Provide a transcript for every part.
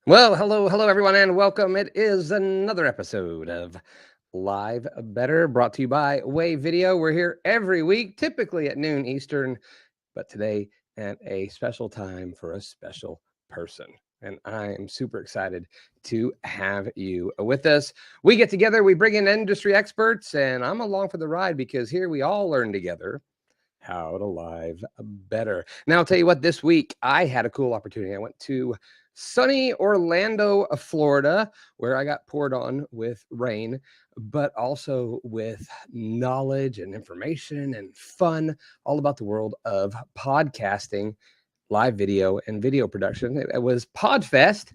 Well, hello, everyone, and welcome. It is another episode of Live Better, brought to you by Wave.video. We're here every week, typically at noon Eastern, but today at a special time for a special person. And I am super excited to have you with us. We get together, we bring in industry experts, and I'm along for the ride because here we all learn together how to live better. Now, I'll tell you what, this week I had a cool opportunity. I went to sunny Orlando, Florida, where I got poured on with rain, but also with knowledge and information and fun all about the world of podcasting, live video, and video production. It was PodFest.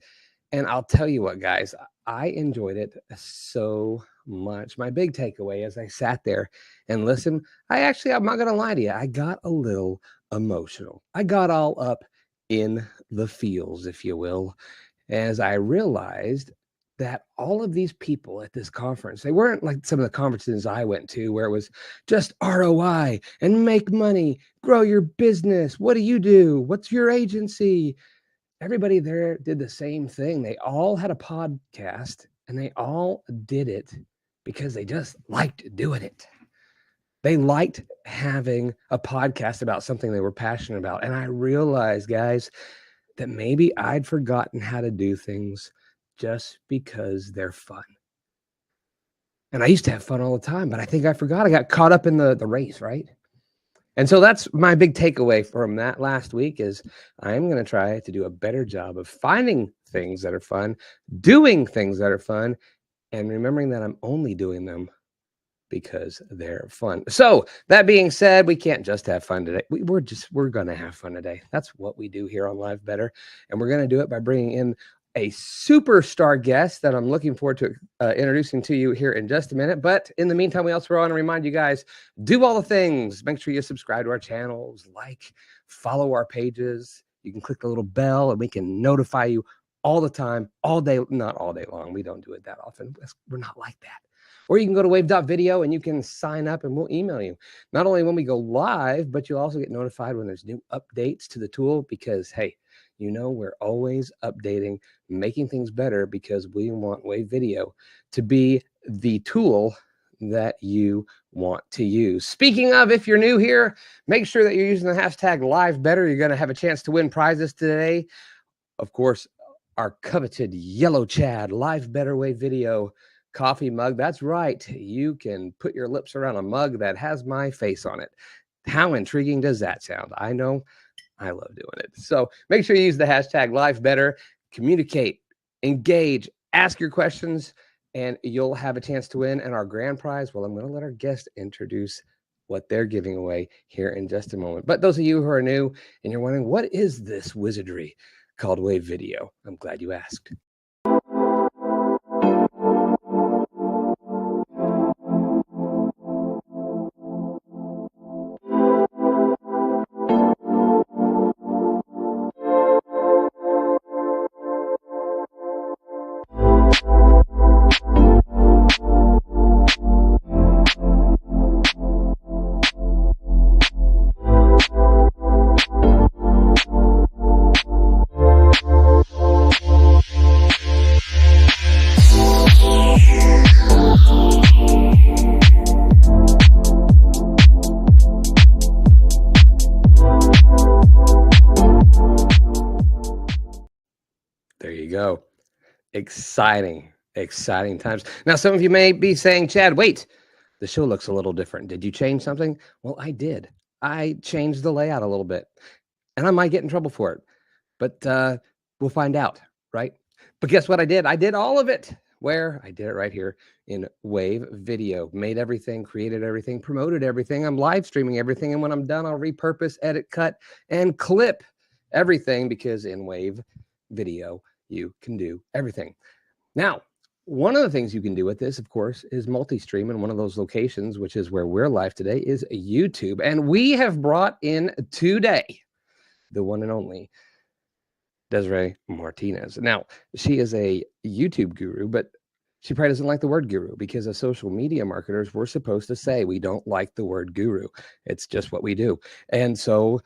And I'll tell you what, guys, I enjoyed it so much. My big takeaway as I sat there and listened, I'm not going to lie to you, I got a little emotional. I got all up in the feels, if you will, as I realized that all of these people at this conference, they weren't like some of the conferences I went to where it was just ROI and make money, grow your business. What do you do? What's your agency? Everybody there did the same thing. They all had a podcast and they all did it because they just liked doing it. They liked having a podcast about something they were passionate about. And I realized, guys, that maybe I'd forgotten how to do things just because they're fun. And I used to have fun all the time, but I think I forgot. I got caught up in the race, right? And so that's my big takeaway from that last week is I'm going to try to do a better job of finding things that are fun, doing things that are fun, and remembering that I'm only doing them because they're fun. So that being said, we can't just have fun today. We're going to have fun today. That's what we do here on Live Better. And we're going to do it by bringing in a superstar guest that I'm looking forward to introducing to you here in just a minute. But in the meantime, we also want to remind you guys, do all the things. Make sure you subscribe to our channels, follow our pages. You can click the little bell and we can notify you all the time, all day, not all day long. We don't do it that often. We're not like that. Or you can go to Wave.video and you can sign up and we'll email you. Not only when we go live, but you'll also get notified when there's new updates to the tool because, hey, you know, we're always updating, making things better because we want Wave.video to be the tool that you want to use. Speaking of, if you're new here, make sure that you're using the hashtag LiveBetter. You're going to have a chance to win prizes today. Of course, our coveted yellow Chad Live Better Wave.video coffee mug. That's right. You can put your lips around a mug that has my face on it. How intriguing does that sound? I know. I love doing it. So make sure you use the hashtag LiveBetter, communicate, engage, ask your questions, and you'll have a chance to win. And our grand prize, well, I'm going to let our guest introduce what they're giving away here in just a moment. But those of you who are new and you're wondering, what is this wizardry called Wave.video? I'm glad you asked. Go. Exciting times. Now, some of you may be saying, Chad, wait, the show looks a little different. Did you change something? Well, I did. I changed the layout a little bit and I might get in trouble for it, but we'll find out, right? But guess what I did? I did all of it. Where? I did it right here in Wave.video. Made everything, created everything, promoted everything. I'm live streaming everything. And when I'm done, I'll repurpose, edit, cut, and clip everything because in Wave.video, you can do everything. Now, one of the things you can do with this, of course, is multi-stream. And one of those locations, which is where we're live today, is YouTube. And we have brought in today the one and only Desiree Martinez. Now, she is a YouTube guru, but she probably doesn't like the word guru because as social media marketers, we're supposed to say we don't like the word guru. It's just what we do. And so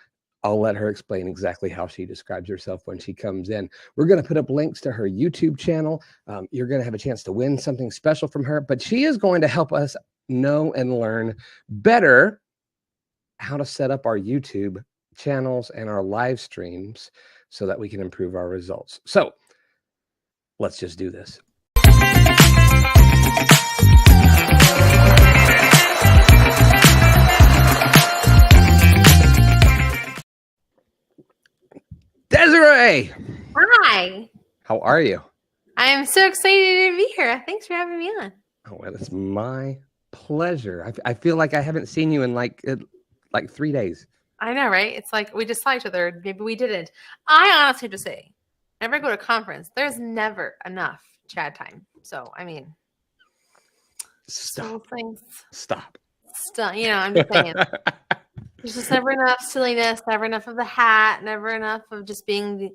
I'll let her explain exactly how she describes herself when she comes in. We're going to put up links to her YouTube channel. You're going to have a chance to win something special from her, but she is going to help us know and learn better how to set up our YouTube channels and our live streams so that we can improve our results. So let's just do this. Desiree! Hi. How are you? I am so excited to be here. Thanks for having me on. Oh, well, it's my pleasure. I feel like I haven't seen you in like 3 days. I know, right? It's like we just saw each other. Maybe we didn't. I honestly have to say, whenever I go to a conference, there's never enough chat time. So, I mean, Stop. Stop. I'm just saying. There's just never enough silliness, never enough of the hat, never enough of just being,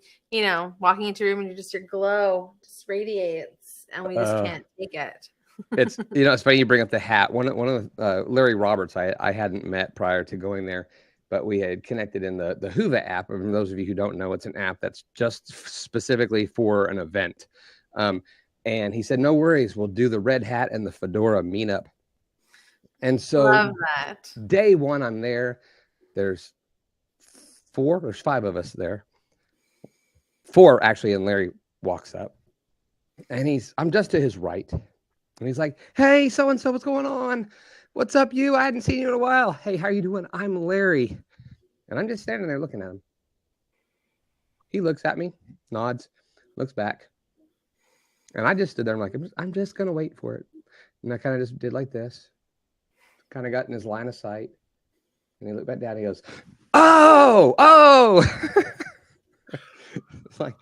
walking into a room and your glow just radiates, and we just can't take it. It's it's funny you bring up the hat. One of Larry Roberts I hadn't met prior to going there, but we had connected in the Whova app. And for those of you who don't know, it's an app that's just specifically for an event. And he said, "No worries, we'll do the red hat and the fedora meetup." And so Love that. Day one, I'm there. There's 5 of us there. 4 actually, and Larry walks up, and I'm just to his right. And he's like, "Hey, so-and-so, what's going on? What's up, you? I hadn't seen you in a while. Hey, how you doing? I'm Larry." And I'm just standing there looking at him. He looks at me, nods, looks back. And I just stood there. I'm just going to wait for it. And I kind of just did like this. Kind of got in his line of sight. And he looked back down and he goes, oh. It's like,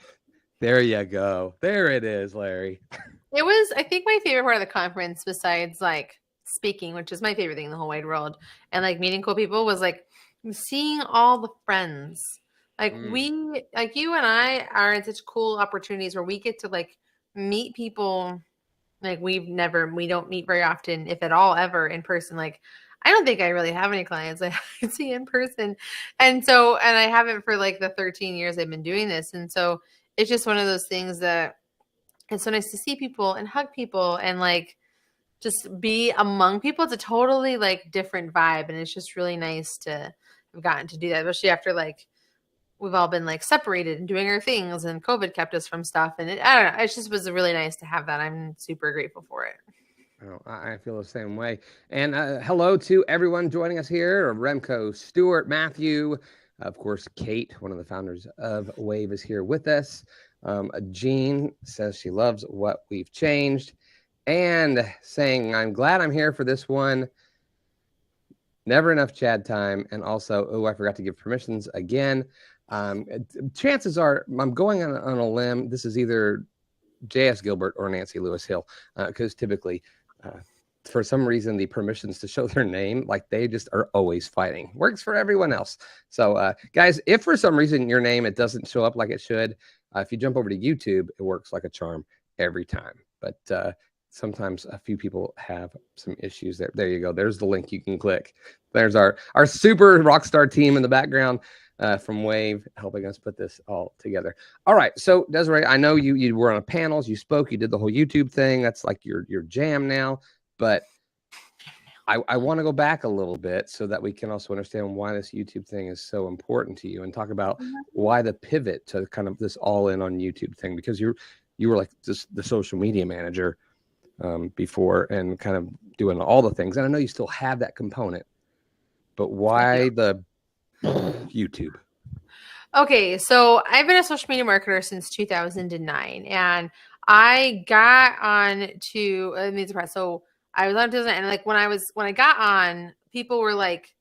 there you go. There it is, Larry. It was, I think, my favorite part of the conference, besides like speaking, which is my favorite thing in the whole wide world, and like meeting cool people, was like seeing all the friends. Like you and I are in such cool opportunities where we get to like meet people like we don't meet very often, if at all, ever in person. Like, I don't think I really have any clients I see in person. And I haven't for like the 13 years I've been doing this. And so it's just one of those things that it's so nice to see people and hug people and like just be among people. It's a totally like different vibe. And it's just really nice to have gotten to do that, especially after like we've all been like separated and doing our things, and COVID kept us from stuff. And I don't know, it just was really nice to have that. I'm super grateful for it. Oh, I feel the same way. And hello to everyone joining us here. Remco, Stuart, Matthew, of course, Kate, one of the founders of Wave, is here with us. Jean says she loves what we've changed, and saying, "I'm glad I'm here for this one. Never enough Chad time." And also, I forgot to give permissions again. Chances are I'm going on a limb. This is either J.S. Gilbert or Nancy Lewis Hill, because typically, for some reason, the permissions to show their name, like they just are always fighting. Works for everyone else. So guys, if for some reason your name, it doesn't show up like it should, if you jump over to YouTube, it works like a charm every time. But sometimes a few people have some issues there. There you go. There's the link you can click. There's our super rock star team in the background from Wave, helping us put this all together. All right. So Desiree, I know you were on panels, you spoke, you did the whole YouTube thing. That's like your jam now. But I want to go back a little bit so that we can also understand why this YouTube thing is so important to you, and talk about why the pivot to kind of this all in on YouTube thing, because you were like just the social media manager before, and kind of doing all the things. And I know you still have that component, but why the YouTube? Okay, so I've been a social media marketer since 2009, and I got on to so I was on 2009, and like when I got on, people were like,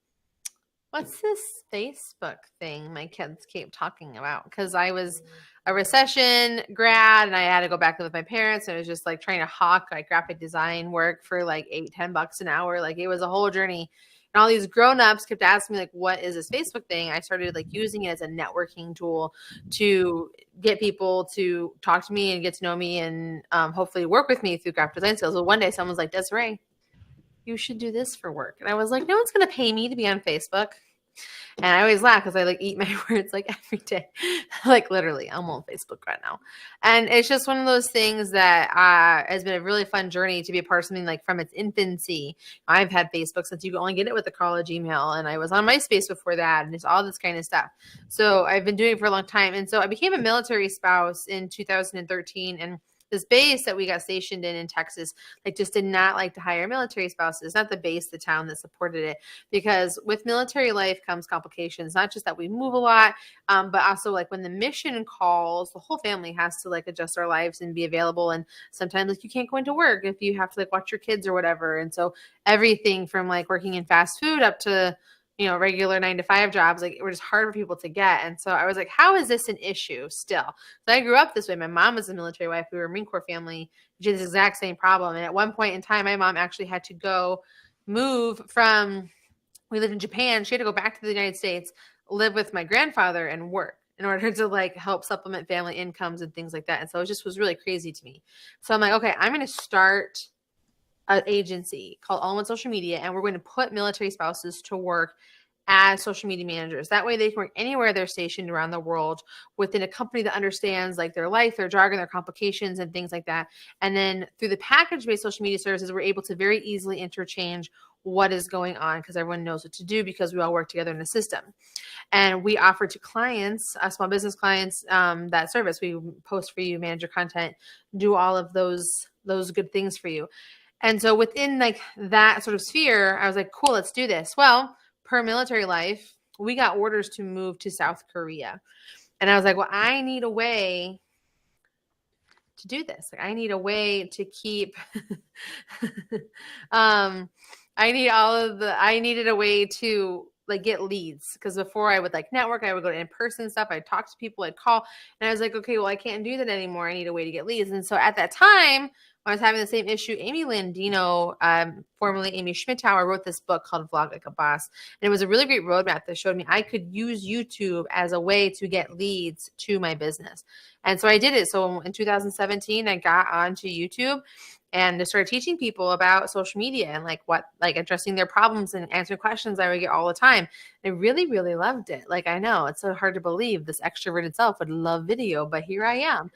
"What's this Facebook thing my kids keep talking about?" Because I was a recession grad and I had to go back with my parents, and I was just like trying to hawk like graphic design work for like $8-10 an hour. Like it was a whole journey. And all these grown-ups kept asking me, like, what is this Facebook thing? I started like using it as a networking tool to get people to talk to me and get to know me, and hopefully work with me through graphic design skills. So one day someone was like, "Desiree, you should do this for work." And I was like, "No one's going to pay me to be on Facebook." And I always laugh because I like eat my words like every day. Like literally, I'm on Facebook right now. And it's just one of those things that has been a really fun journey to be a part of something like from its infancy. I've had Facebook since you could only get it with a college email. And I was on MySpace before that. And it's all this kind of stuff. So I've been doing it for a long time. And so I became a military spouse in 2013. And this base that we got stationed in Texas, like just did not like to hire military spouses, not the base, the town that supported it, because with military life comes complications, not just that we move a lot, but also like when the mission calls, the whole family has to like adjust our lives and be available. And sometimes like you can't go into work if you have to like watch your kids or whatever. And so everything from like working in fast food up to, regular 9-to-5 jobs, like it were just hard for people to get. And so I was like, how is this an issue still? So I grew up this way. My mom was a military wife. We were a Marine Corps family. She had this exact same problem. And at one point in time, my mom actually had to go move from, we lived in Japan. She had to go back to the United States, live with my grandfather and work in order to like help supplement family incomes and things like that. And so it just was really crazy to me. So I'm like, okay, I'm going to start an agency called All in One Social Media, and we're going to put military spouses to work as social media managers. That way they can work anywhere they're stationed around the world within a company that understands like their life, their jargon, their complications and things like that. And then through the package-based social media services, we're able to very easily interchange what is going on because everyone knows what to do because we all work together in the system. And we offer to clients, small business clients, that service. We post for you, manage your content, do all of those good things for you. And so within like that sort of sphere, I was like, cool, let's do this. Well, per military life, we got orders to move to South Korea. And I was like, well, I need a way to do this. Like, I need a way to keep, I needed a way to like get leads. Because before I would like network, I would go to in-person stuff. I'd talk to people, I'd call. And I was like, okay, well, I can't do that anymore. I need a way to get leads. And so at that time, I was having the same issue. Amy Landino, formerly Amy Schmidtauer, wrote this book called Vlog Like a Boss. And it was a really great roadmap that showed me I could use YouTube as a way to get leads to my business. And so I did it. So in 2017, I got onto YouTube and I started teaching people about social media and like addressing their problems and answering questions I would get all the time. I really, really loved it. Like, I know it's so hard to believe this extroverted self would love video, but here I am.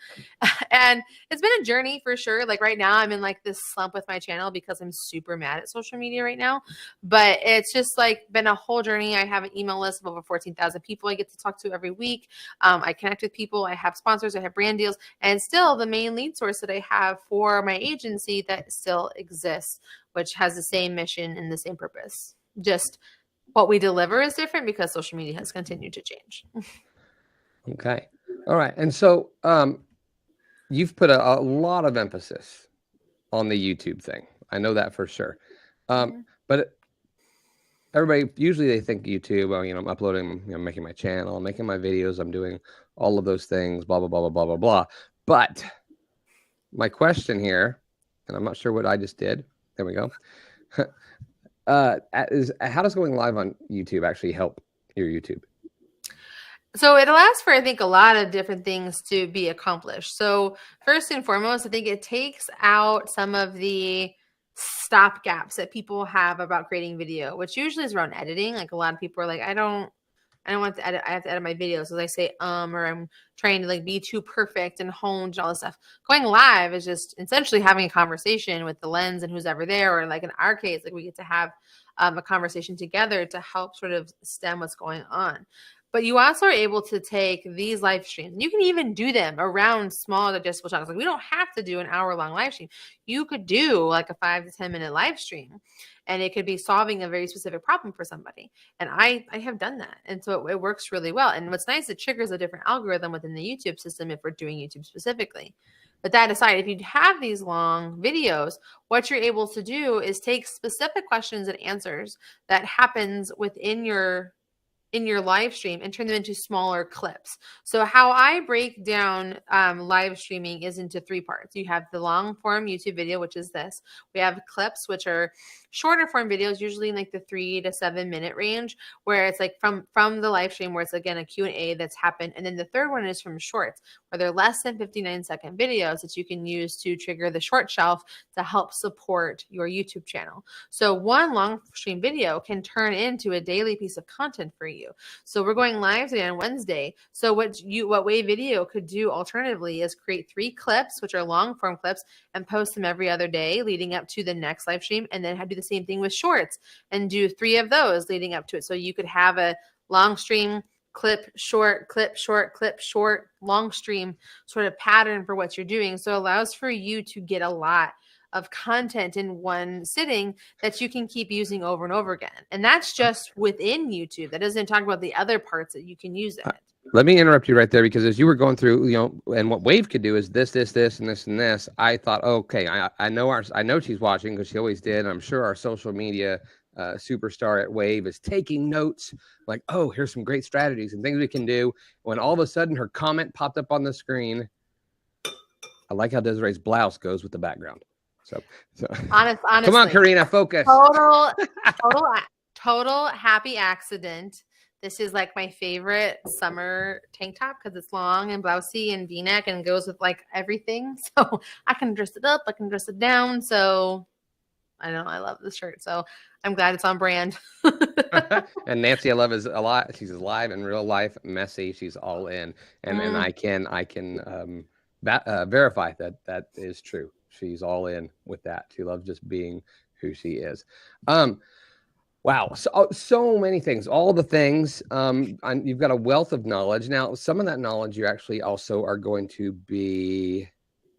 And it's been a journey for sure. Like right now I'm in like this slump with my channel because I'm super mad at social media right now, but it's just like been a whole journey. I have an email list of over 14,000 people I get to talk to every week. I connect with people. I have sponsors. I have brand deals, and still the main lead source that I have for my agency that still exists, which has the same mission and the same purpose. Just what we deliver is different because social media has continued to change. Okay. All right. And so you've put a lot of emphasis on the YouTube thing. I know that for sure. But everybody, usually they think YouTube, well, I'm uploading, making my channel, I'm making my videos, I'm doing all of those things, blah, blah, blah, blah, blah, blah, blah. But my question here, and I'm not sure what I just did. There we go. Is how does going live on YouTube actually help your YouTube? So it allows for, I think, a lot of different things to be accomplished. So first and foremost, I think it takes out some of the stop gaps that people have about creating video, which usually is around editing. Like a lot of people are like, I don't want to edit. I have to edit my videos. So they say, or I'm trying to like be too perfect and honed and all this stuff. Going live is just essentially having a conversation with the lens and who's ever there. Or like in our case, like we get to have a conversation together to help sort of stem what's going on. But you also are able to take these live streams. You can even do them around small digestible channels. Like we don't have to do an hour-long live stream. You could do like a 5 to 10 minute live stream, and it could be solving a very specific problem for somebody. And I have done that. And so it works really well. And what's nice, it triggers a different algorithm within the YouTube system if we're doing YouTube specifically. But that aside, if you have these long videos, what you're able to do is take specific questions and answers that happens within your live stream and turn them into smaller clips. So how I break down live streaming is into 3 parts. You have the long form YouTube video, which is this. We have clips, which are shorter form videos, usually in like the 3 to 7 minute range, where it's like from the live stream where it's again a Q&A that's happened. And then the third one is from shorts, where they're less than 59-second videos that you can use to trigger the short shelf to help support your YouTube channel. So one long stream video can turn into a daily piece of content for you. So we're going live today on Wednesday. So what Wave.video could do alternatively is create 3 clips, which are long form clips, and post them every other day leading up to the next live stream, and then do the same thing with shorts and do 3 of those leading up to it. So you could have a long stream, clip, short, clip, short, clip, short, long stream sort of pattern for what you're doing. So it allows for you to get a lot of content in one sitting that you can keep using over and over again. And that's just within YouTube. That doesn't talk about the other parts that you can use it. Let me interrupt you right there, because as you were going through, and what Wave could do is this, and this, and this. I thought, okay, I know she's watching, because she always did. And I'm sure our social media superstar at Wave is taking notes, like, oh, here's some great strategies and things we can do. When all of a sudden her comment popped up on the screen, I like how Desiree's blouse goes with the background. So honestly, come on, Karina, focus. Total happy accident. This is like my favorite summer tank top because it's long and blousey and V-neck and goes with like everything. So I can dress it up, I can dress it down. So I know I love this shirt. So I'm glad it's on brand. And Nancy, I love is a lot. She's alive in real life, messy. She's all in, and I can verify that is true. She's all in with that. She loves just being who she is. Wow. So many things, all the things. You've got a wealth of knowledge. Now, some of that knowledge you actually also are going to be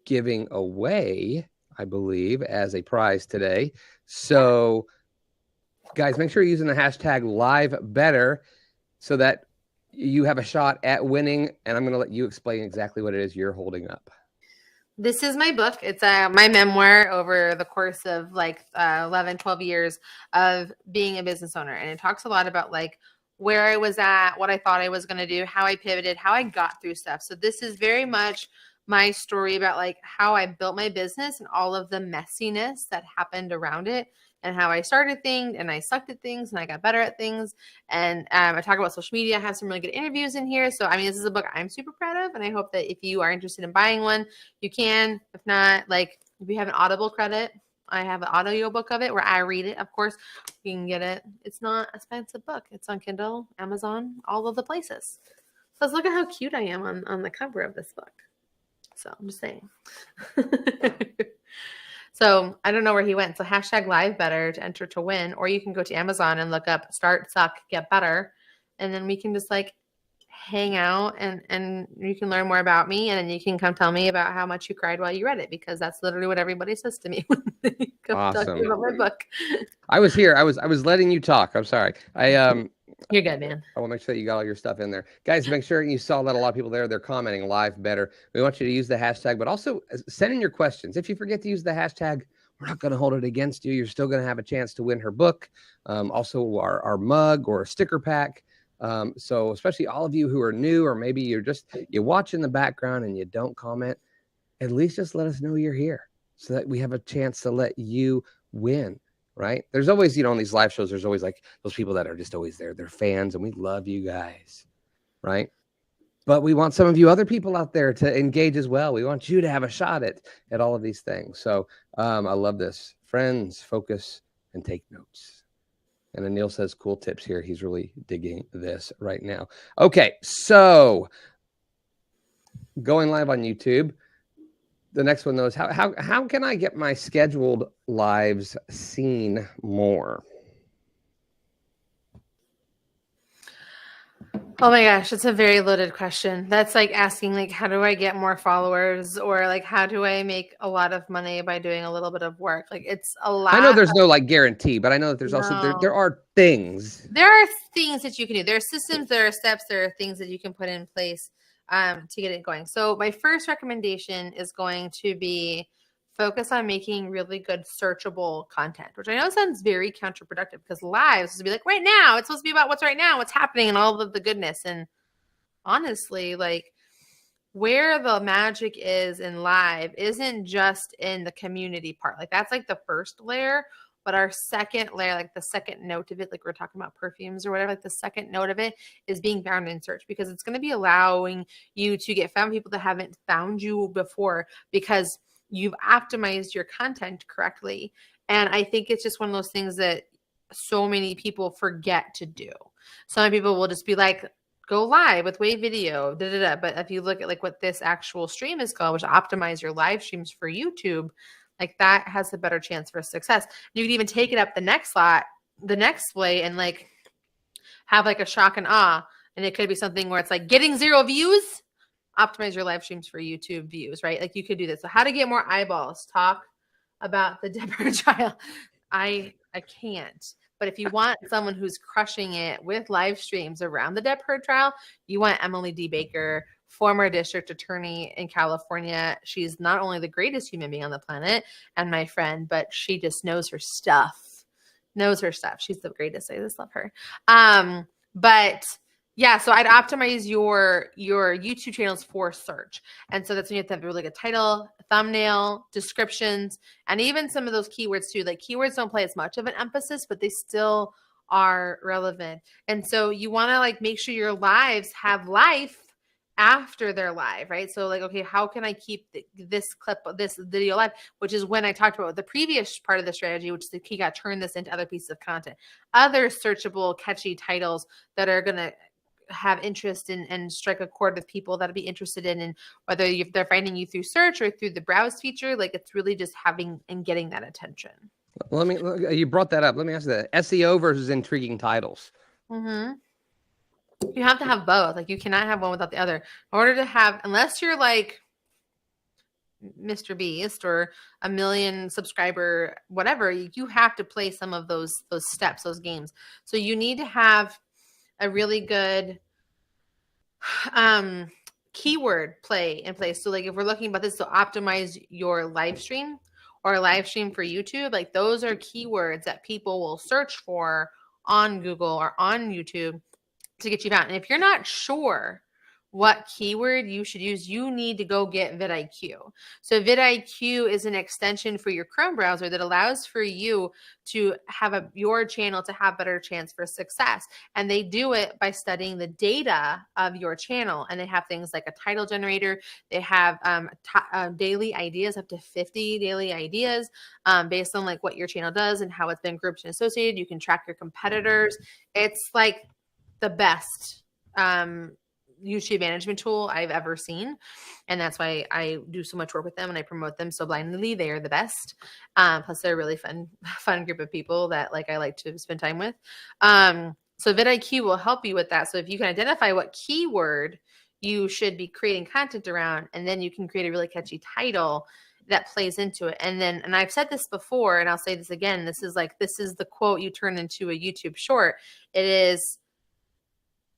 giving away, I believe, as a prize today. So guys, make sure you're using the hashtag #LiveBetter so that you have a shot at winning. And I'm going to let you explain exactly what it is you're holding up. This is my book. It's my memoir over the course of like 11, 12 years of being a business owner. And it talks a lot about like where I was at, what I thought I was going to do, how I pivoted, how I got through stuff. So this is very much my story about like how I built my business and all of the messiness that happened around it, and how I started things and I sucked at things and I got better at things. And I talk about social media. I have some really good interviews in here. So, I mean, this is a book I'm super proud of. And I hope that if you are interested in buying one, you can. If not, like if you have an Audible credit, I have an audio book of it where I read it. Of course, you can get it. It's not an expensive book. It's on Kindle, Amazon, all of the places. So look at how cute I am on the cover of this book. So I'm just saying. So I don't know where he went. So hashtag #LiveBetter to enter to win, or you can go to Amazon and look up Start, Suck, Get Better. And then we can just like hang out and you can learn more about me. And then you can come tell me about how much you cried while you read it, because that's literally what everybody says to me when they come talk about my book. I was here. I was letting you talk. I'm sorry. You're good, man. I want to make sure that you got all your stuff in there. Guys, make sure you saw that a lot of people there, they're commenting #LiveBetter. We want you to use the hashtag, but also send in your questions. If you forget to use the hashtag, we're not going to hold it against you. You're still going to have a chance to win her book. Also our mug or a sticker pack. So especially all of you who are new, or maybe you watch in the background and you don't comment, at least just let us know you're here so that we have a chance to let you win. Right? There's always, on these live shows, there's always like those people that are just always there. They're fans and we love you guys. Right? But we want some of you other people out there to engage as well. We want you to have a shot at all of these things. So I love this. Friends, focus and take notes. And Anil says cool tips here. He's really digging this right now. Okay. So going live on YouTube. The next one, though, is how can I get my scheduled lives seen more? Oh my gosh, it's a very loaded question. That's like asking like, how do I get more followers, or like, how do I make a lot of money by doing a little bit of work? Like, it's a lot. I know there's no like guarantee, but I know that there's also there are things. There are things that you can do. There are systems, there are steps, there are things that you can put in place to get it going. So my first recommendation is going to be focus on making really good searchable content, which I know sounds very counterproductive because live is supposed to be like right now. It's supposed to be about what's right now, what's happening, and all of the goodness. And honestly, like where the magic is in live isn't just in the community part. Like that's like the first layer. But our second layer, like the second note of it, like we're talking about perfumes or whatever, like the second note of it is being found in search, because it's going to be allowing you to get found people that haven't found you before, because you've optimized your content correctly. And I think it's just one of those things that so many people forget to do. Some people will just be like, go live with Wave.video, da, da, da. But if you look at like what this actual stream is called, which optimize your live streams for YouTube, like that has a better chance for success. You can even take it up the next way, and like have like a shock and awe. And it could be something where it's like getting 0 views, optimize your live streams for YouTube views, right? Like you could do this. So how to get more eyeballs, talk about the Deborah trial. I can't. But if you want someone who's crushing it with live streams around the Depp Heard trial, you want Emily D. Baker, former district attorney in California. She's not only the greatest human being on the planet and my friend, but she just knows her stuff. She's the greatest. I just love her. But yeah, so I'd optimize your YouTube channels for search. And so that's when you have to have a really good title, thumbnail, descriptions, and even some of those keywords too. Like keywords don't play as much of an emphasis, but they still are relevant. And so you want to like make sure your lives have life after they're live, right? So like, okay, how can I keep this video live? Which is when I talked about the previous part of the strategy, which is the key got turn this into other pieces of content, other searchable, catchy titles that are going to have interest in and strike a chord with people that'll be interested in, and whether they're finding you through search or through the browse feature, like it's really just having and getting that attention. You brought that up. Let me ask you that. SEO versus intriguing titles. Mm-hmm. You have to have both. Like you cannot have one without the other. In order to have, unless you're like Mr. Beast or a million subscriber, whatever, you have to play some of those steps, those games. So you need to have a really good keyword play in place. So like if we're looking about this to optimize your live stream or a live stream for YouTube, like those are keywords that people will search for on Google or on YouTube to get you found. And if you're not sure what keyword you should use, you need to go get vidIQ. So vidIQ is an extension for your Chrome browser that allows for you to have your channel to have better chance for success. And they do it by studying the data of your channel. And they have things like a title generator. They have daily ideas, up to 50 daily ideas based on like what your channel does and how it's been grouped and associated. You can track your competitors. It's like the best YouTube management tool I've ever seen. And that's why I do so much work with them and I promote them so blindly. They are the best. Plus they're a really fun group of people that like I like to spend time with. So vidIQ will help you with that. So if you can identify what keyword you should be creating content around, and then you can create a really catchy title that plays into it. And I've said this before, and I'll say this again, this is the quote you turn into a YouTube short. It is,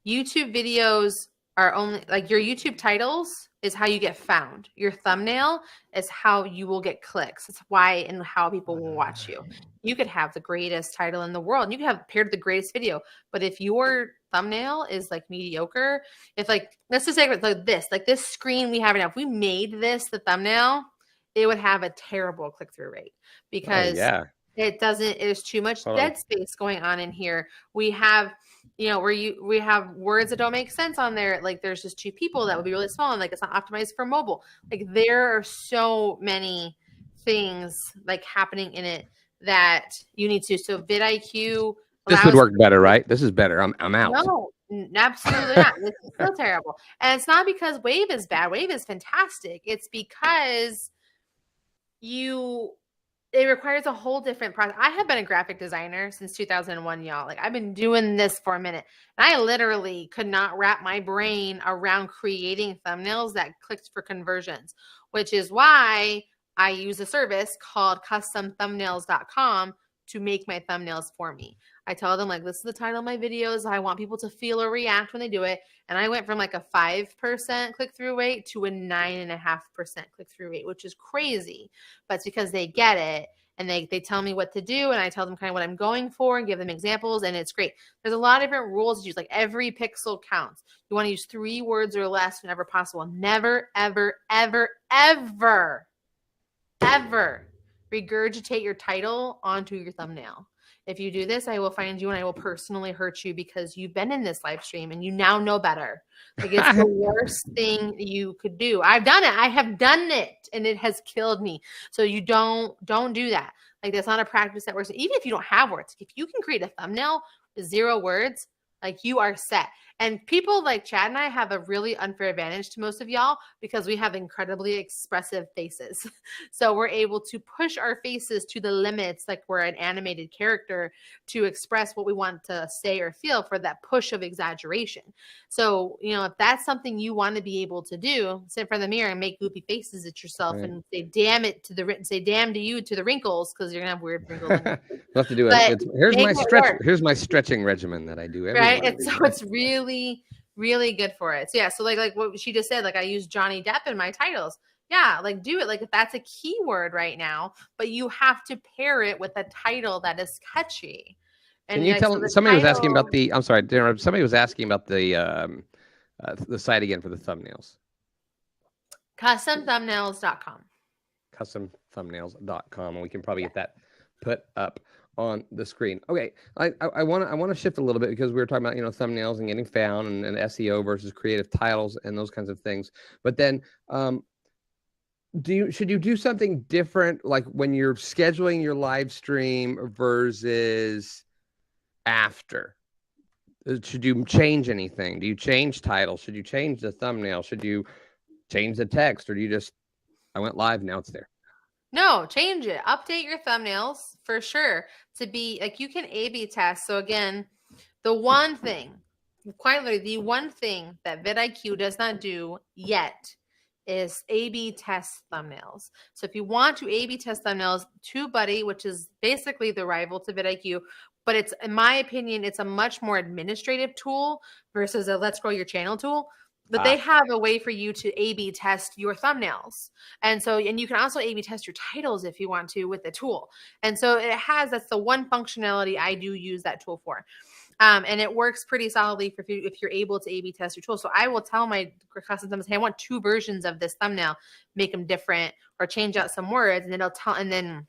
YouTube videos are only like your YouTube titles is how you get found. Your thumbnail is how you will get clicks. It's why and how people will watch you. You could have the greatest title in the world and you could have paired the greatest video. But if your thumbnail is like mediocre, if like, let's just say like this screen we have right now, if we made this the thumbnail, it would have a terrible click-through rate because there's too much dead space going on in here. We have, we have words that don't make sense on there. Like there's just two people that would be really small and like it's not optimized for mobile. Like there are so many things like happening in it that you need to. So vidIQ. This would work better, right? This is better. I'm out. No, absolutely not. This is still terrible. And it's not because Wave is bad. Wave is fantastic. It's because it requires a whole different process. I have been a graphic designer since 2001, y'all. Like I've been doing this for a minute. And I literally could not wrap my brain around creating thumbnails that clicked for conversions, which is why I use a service called customthumbnails.com to make my thumbnails for me. I tell them like, this is the title of my videos. I want people to feel or react when they do it. And I went from like a 5% click-through rate to a 9.5% click-through rate, which is crazy. But it's because they get it and they tell me what to do. And I tell them kind of what I'm going for and give them examples. And it's great. There's a lot of different rules to use. Like every pixel counts. You want to use 3 words or less whenever possible. Never, ever, ever, ever, ever regurgitate your title onto your thumbnail. If you do this, I will find you and I will personally hurt you because you've been in this live stream and you now know better. Like, it's the worst thing you could do. I've done it. I have done it and it has killed me. So you don't do that. Like, that's not a practice that works. Even if you don't have words, if you can create a thumbnail with 0 words, like, you are set. And people like Chad and I have a really unfair advantage to most of y'all because we have incredibly expressive faces. So we're able to push our faces to the limits, like we're an animated character, to express what we want to say or feel for that push of exaggeration. So, you know, if that's something you want to be able to do, sit in front of the mirror and make goofy faces at yourself and say, damn it to the, say, damn to you to the wrinkles, because you're going to have weird wrinkles. We'll have to do it. Here's my stretch. Here's my stretching regimen that I do every morning. So it's really, really good for it. So yeah, so like what she just said, like I use Johnny Depp in my titles. Yeah, like do it. Like if that's a keyword right now, but you have to pair it with a title that is catchy. And can you tell them? Somebody was asking about the. I'm sorry, somebody was asking about the site again for the thumbnails. Customthumbnails.com. Customthumbnails.com, and we can probably get that put up on the screen. Okay, I want to shift a little bit because we were talking about, you know, thumbnails and getting found and SEO versus creative titles and those kinds of things. But then, should you do something different, like when you're scheduling your live stream versus after? Should you change anything? Do you change titles? Should you change the thumbnail? Should you change the text, or do you just, I went live, now it's there? No, change it. Update your thumbnails for sure to be like, you can A/B test. So again, the one thing, quite literally, the one thing that vidIQ does not do yet is A/B test thumbnails. So if you want to A/B test thumbnails, TubeBuddy, which is basically the rival to vidIQ, but it's, in my opinion, it's a much more administrative tool versus a Let's Grow Your Channel tool. But they have a way for you to A/B test your thumbnails. And so, and you can also A/B test your titles if you want to with the tool. And so it has, that's the one functionality I do use that tool for. And it works pretty solidly for if you're able to A/B test your tool. So I will tell my custom thumbnails, hey, I want 2 versions of this thumbnail, make them different or change out some words. And then it'll tell, and then,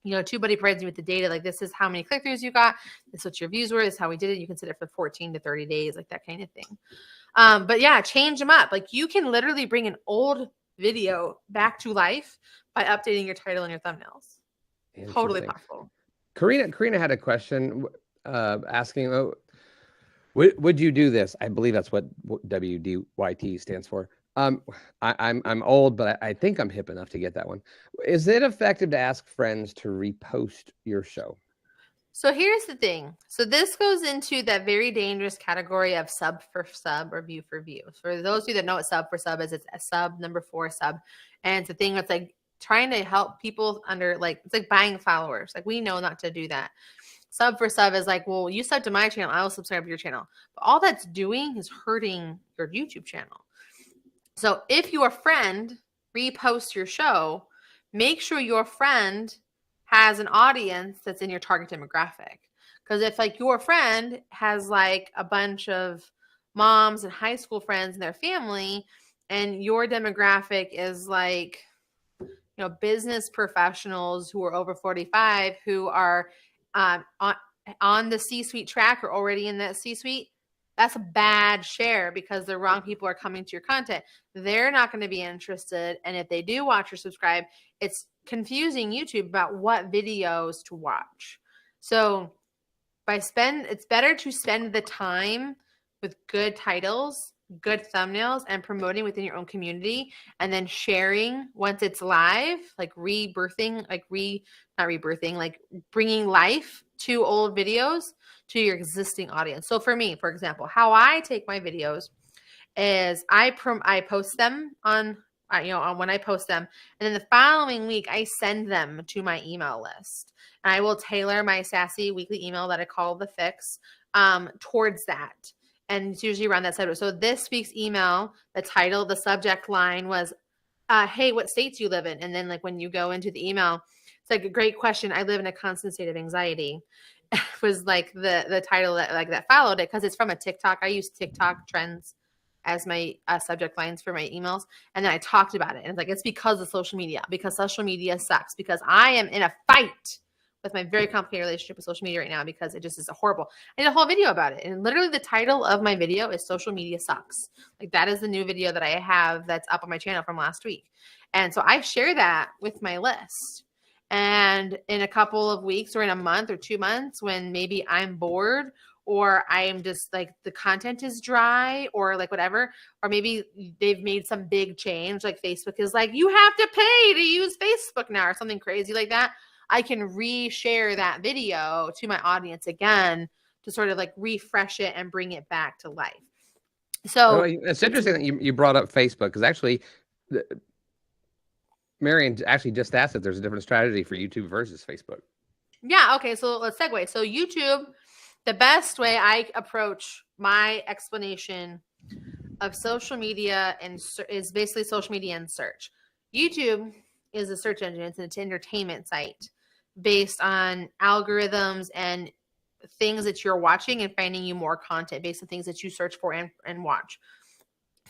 you know, TubeBuddy provides you with the data, like this is how many click-throughs you got, this is what your views were, this is how we did it. You can set it for 14 to 30 days, like that kind of thing. But yeah, change them up. Like you can literally bring an old video back to life by updating your title and your thumbnails. Totally possible. Karina had a question asking, would you do this? I believe that's what WDYT stands for. I'm old, but I think I'm hip enough to get that one. Is it effective to ask friends to repost your show? So here's the thing. So this goes into that very dangerous category of sub for sub or view for view. For those of you that know what sub for sub is, it's a sub, number 4 sub. And it's a thing that's like trying to help people under, like, it's like buying followers. Like we know not to do that. Sub for sub is like, well, you sub to my channel, I will subscribe to your channel. But all that's doing is hurting your YouTube channel. So if your friend reposts your show, make sure your friend has an audience that's in your target demographic. Because if like your friend has like a bunch of moms and high school friends and their family, and your demographic is like, you know, business professionals who are over 45 who are on the C-suite track or already in that C-suite, that's a bad share because the wrong people are coming to your content. They're not going to be interested. And if they do watch or subscribe, it's confusing YouTube about what videos to watch. So it's better to spend the time with good titles, good thumbnails, and promoting within your own community, and then sharing once it's live, like rebirthing, like not rebirthing, like bringing life to old videos to your existing audience. So for me, for example, how I take my videos is I post them on, when I post them, and then the following week I send them to my email list, and I will tailor my sassy weekly email that I call the fix towards that. And it's usually around that side. So this week's email, the title, the subject line was, hey, what states you live in? And then like when you go into the email, it's like a great question. I live in a constant state of anxiety. Was like the title that followed it, because it's from a TikTok. I use TikTok trends as my subject lines for my emails. And then I talked about it. And it's like, it's because of social media, because social media sucks, because I am in a fight with my very complicated relationship with social media right now, because it just is horrible. I did a whole video about it. And literally the title of my video is Social Media Sucks. Like, that is the new video that I have that's up on my channel from last week. And so I share that with my list. And in a couple of weeks or in a month or 2 months, when maybe I'm bored, or I am just like the content is dry, or like whatever, or maybe they've made some big change, like Facebook is like, you have to pay to use Facebook now, or something crazy like that, I can reshare that video to my audience again to sort of like refresh it and bring it back to life. So it's interesting that you brought up Facebook, because actually Marion actually just asked if there's a different strategy for YouTube versus Facebook. Yeah. Okay. So let's segue. So YouTube, the best way I approach my explanation of social media and is basically social media and search. YouTube is a search engine. It's an entertainment site based on algorithms and things that you're watching and finding you more content based on things that you search for and watch.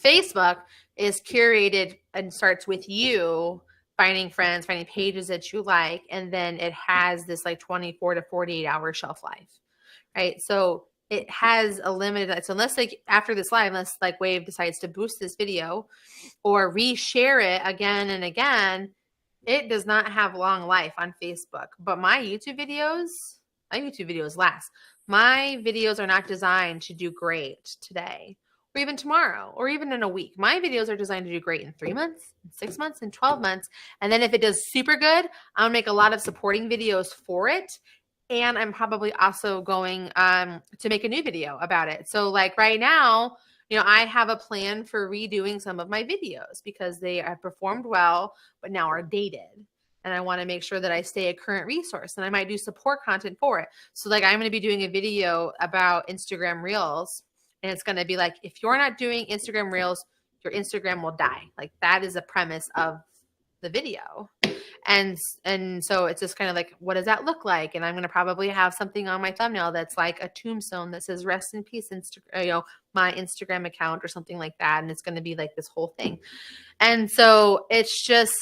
Facebook is curated and starts with you finding friends, finding pages that you like, and then it has this like 24 to 48 hour shelf life, right? So it has a limited, so unless like after this live, unless like Wave decides to boost this video or reshare it again and again, it does not have long life on Facebook. But my YouTube videos last. My videos are not designed to do great today, or even tomorrow, or even in a week. My videos are designed to do great in 3 months, 6 months, and 12 months. And then if it does super good, I'll make a lot of supporting videos for it. And I'm probably also going to make a new video about it. So like right now, I have a plan for redoing some of my videos because they have performed well, but now are dated. And I want to make sure that I stay a current resource, and I might do support content for it. So like I'm going to be doing a video about Instagram Reels, and it's going to be like, if you're not doing Instagram Reels, your Instagram will die. Like that is the premise of the video. And so it's just kind of like, what does that look like? And I'm going to probably have something on my thumbnail that's like a tombstone that says rest in peace, my Instagram account or something like that. And it's going to be like this whole thing. And so it's just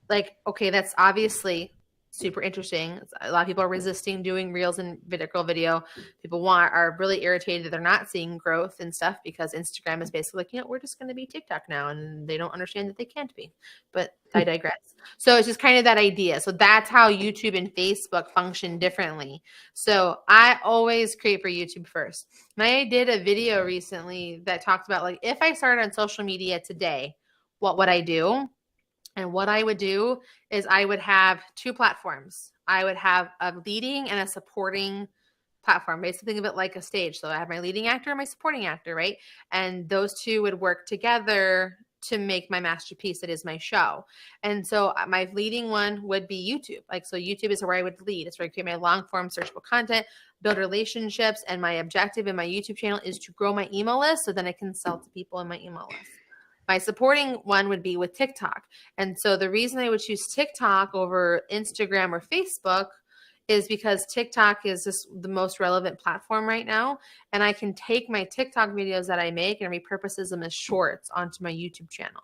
like, okay, that's obviously super interesting. A lot of people are resisting doing Reels and vertical video. People are really irritated that they're not seeing growth and stuff because Instagram is basically like, we're just going to be TikTok now, and they don't understand that they can't be. But I digress. So it's just kind of that idea. So that's how YouTube and Facebook function differently. So I always create for YouTube first. And I did a video recently that talked about like, if I started on social media today, what would I do? And what I would do is I would have 2 platforms. I would have a leading and a supporting platform. Basically, think of it like a stage. So I have my leading actor and my supporting actor, right? And those 2 would work together to make my masterpiece that is my show. And so my leading one would be YouTube. Like, so YouTube is where I would lead. It's where I create my long form searchable content, build relationships. And my objective in my YouTube channel is to grow my email list so then I can sell to people in my email list. My supporting one would be with TikTok. And so the reason I would choose TikTok over Instagram or Facebook is because TikTok is just the most relevant platform right now. And I can take my TikTok videos that I make and repurpose them as shorts onto my YouTube channel.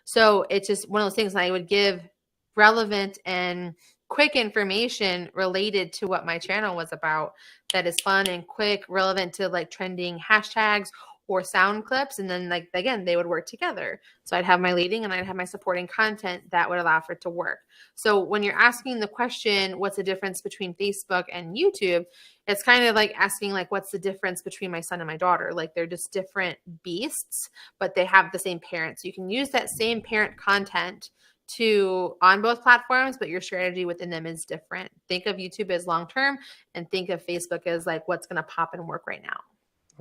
So it's just one of those things that I would give relevant and quick information related to what my channel was about that is fun and quick, relevant to like trending hashtags or sound clips. And then like, again, they would work together. So I'd have my leading and I'd have my supporting content that would allow for it to work. So when you're asking the question, what's the difference between Facebook and YouTube? It's kind of like asking like, what's the difference between my son and my daughter? Like they're just different beasts, but they have the same parent. So you can use that same parent content on both platforms, but your strategy within them is different. Think of YouTube as long-term and think of Facebook as like what's going to pop and work right now.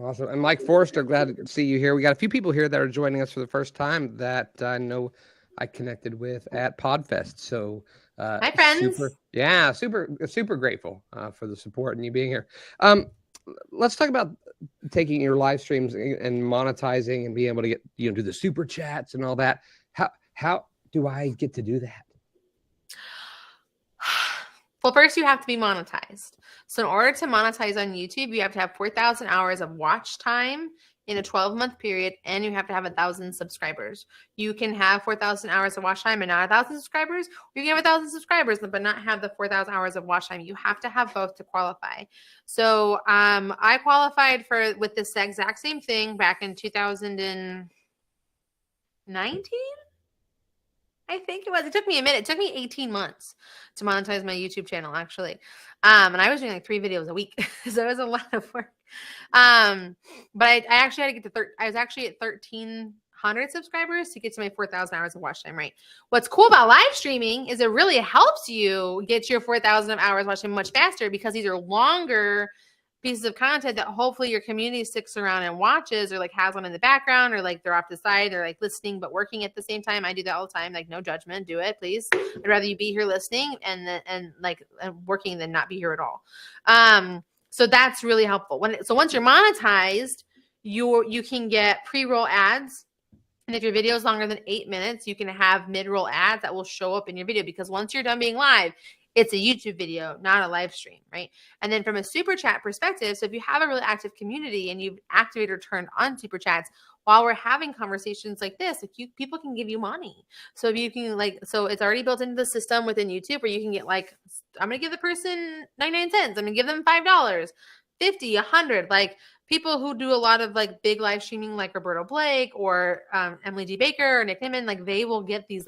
Awesome. And Mike Forrester, glad to see you here. We got a few people here that are joining us for the first time that I know I connected with at Podfest. So hi, friends. Super grateful for the support and you being here. Let's talk about taking your live streams and monetizing and being able to get, do the super chats and all that. How do I get to do that? Well, first you have to be monetized. So in order to monetize on YouTube, you have to have 4,000 hours of watch time in a 12-month period, and you have to have 1,000 subscribers. You can have 4,000 hours of watch time and not 1,000 subscribers. You can have 1,000 subscribers, but not have the 4,000 hours of watch time. You have to have both to qualify. So I qualified with this exact same thing back in 2019. I think it was. It took me a minute. It took me 18 months to monetize my YouTube channel, actually. And I was doing like 3 videos a week. So it was a lot of work. But I actually had to get to I was actually at 1,300 subscribers to get to my 4,000 hours of watch time, right? What's cool about live streaming is it really helps you get your 4,000 hours watch time much faster, because these are longer pieces of content that hopefully your community sticks around and watches, or like has one in the background, or like they're off to the side, they're like listening but working at the same time. I do that all the time. Like, no judgment, do it, please. I'd rather you be here listening and working than not be here at all. So that's really helpful. So once you're monetized, you can get pre-roll ads. And if your video is longer than 8 minutes, you can have mid-roll ads that will show up in your video, because once you're done being live, it's a YouTube video, not a live stream, right? And then from a super chat perspective, so if you have a really active community and you've activated or turned on super chats while we're having conversations like this, like people can give you money. So if you can so it's already built into the system within YouTube where you can get I'm going to give the person 99 cents. I'm going to give them $5, 50, 100, people who do a lot of big live streaming, like Roberto Blake or Emily D. Baker or Nick Nimmin, they will get these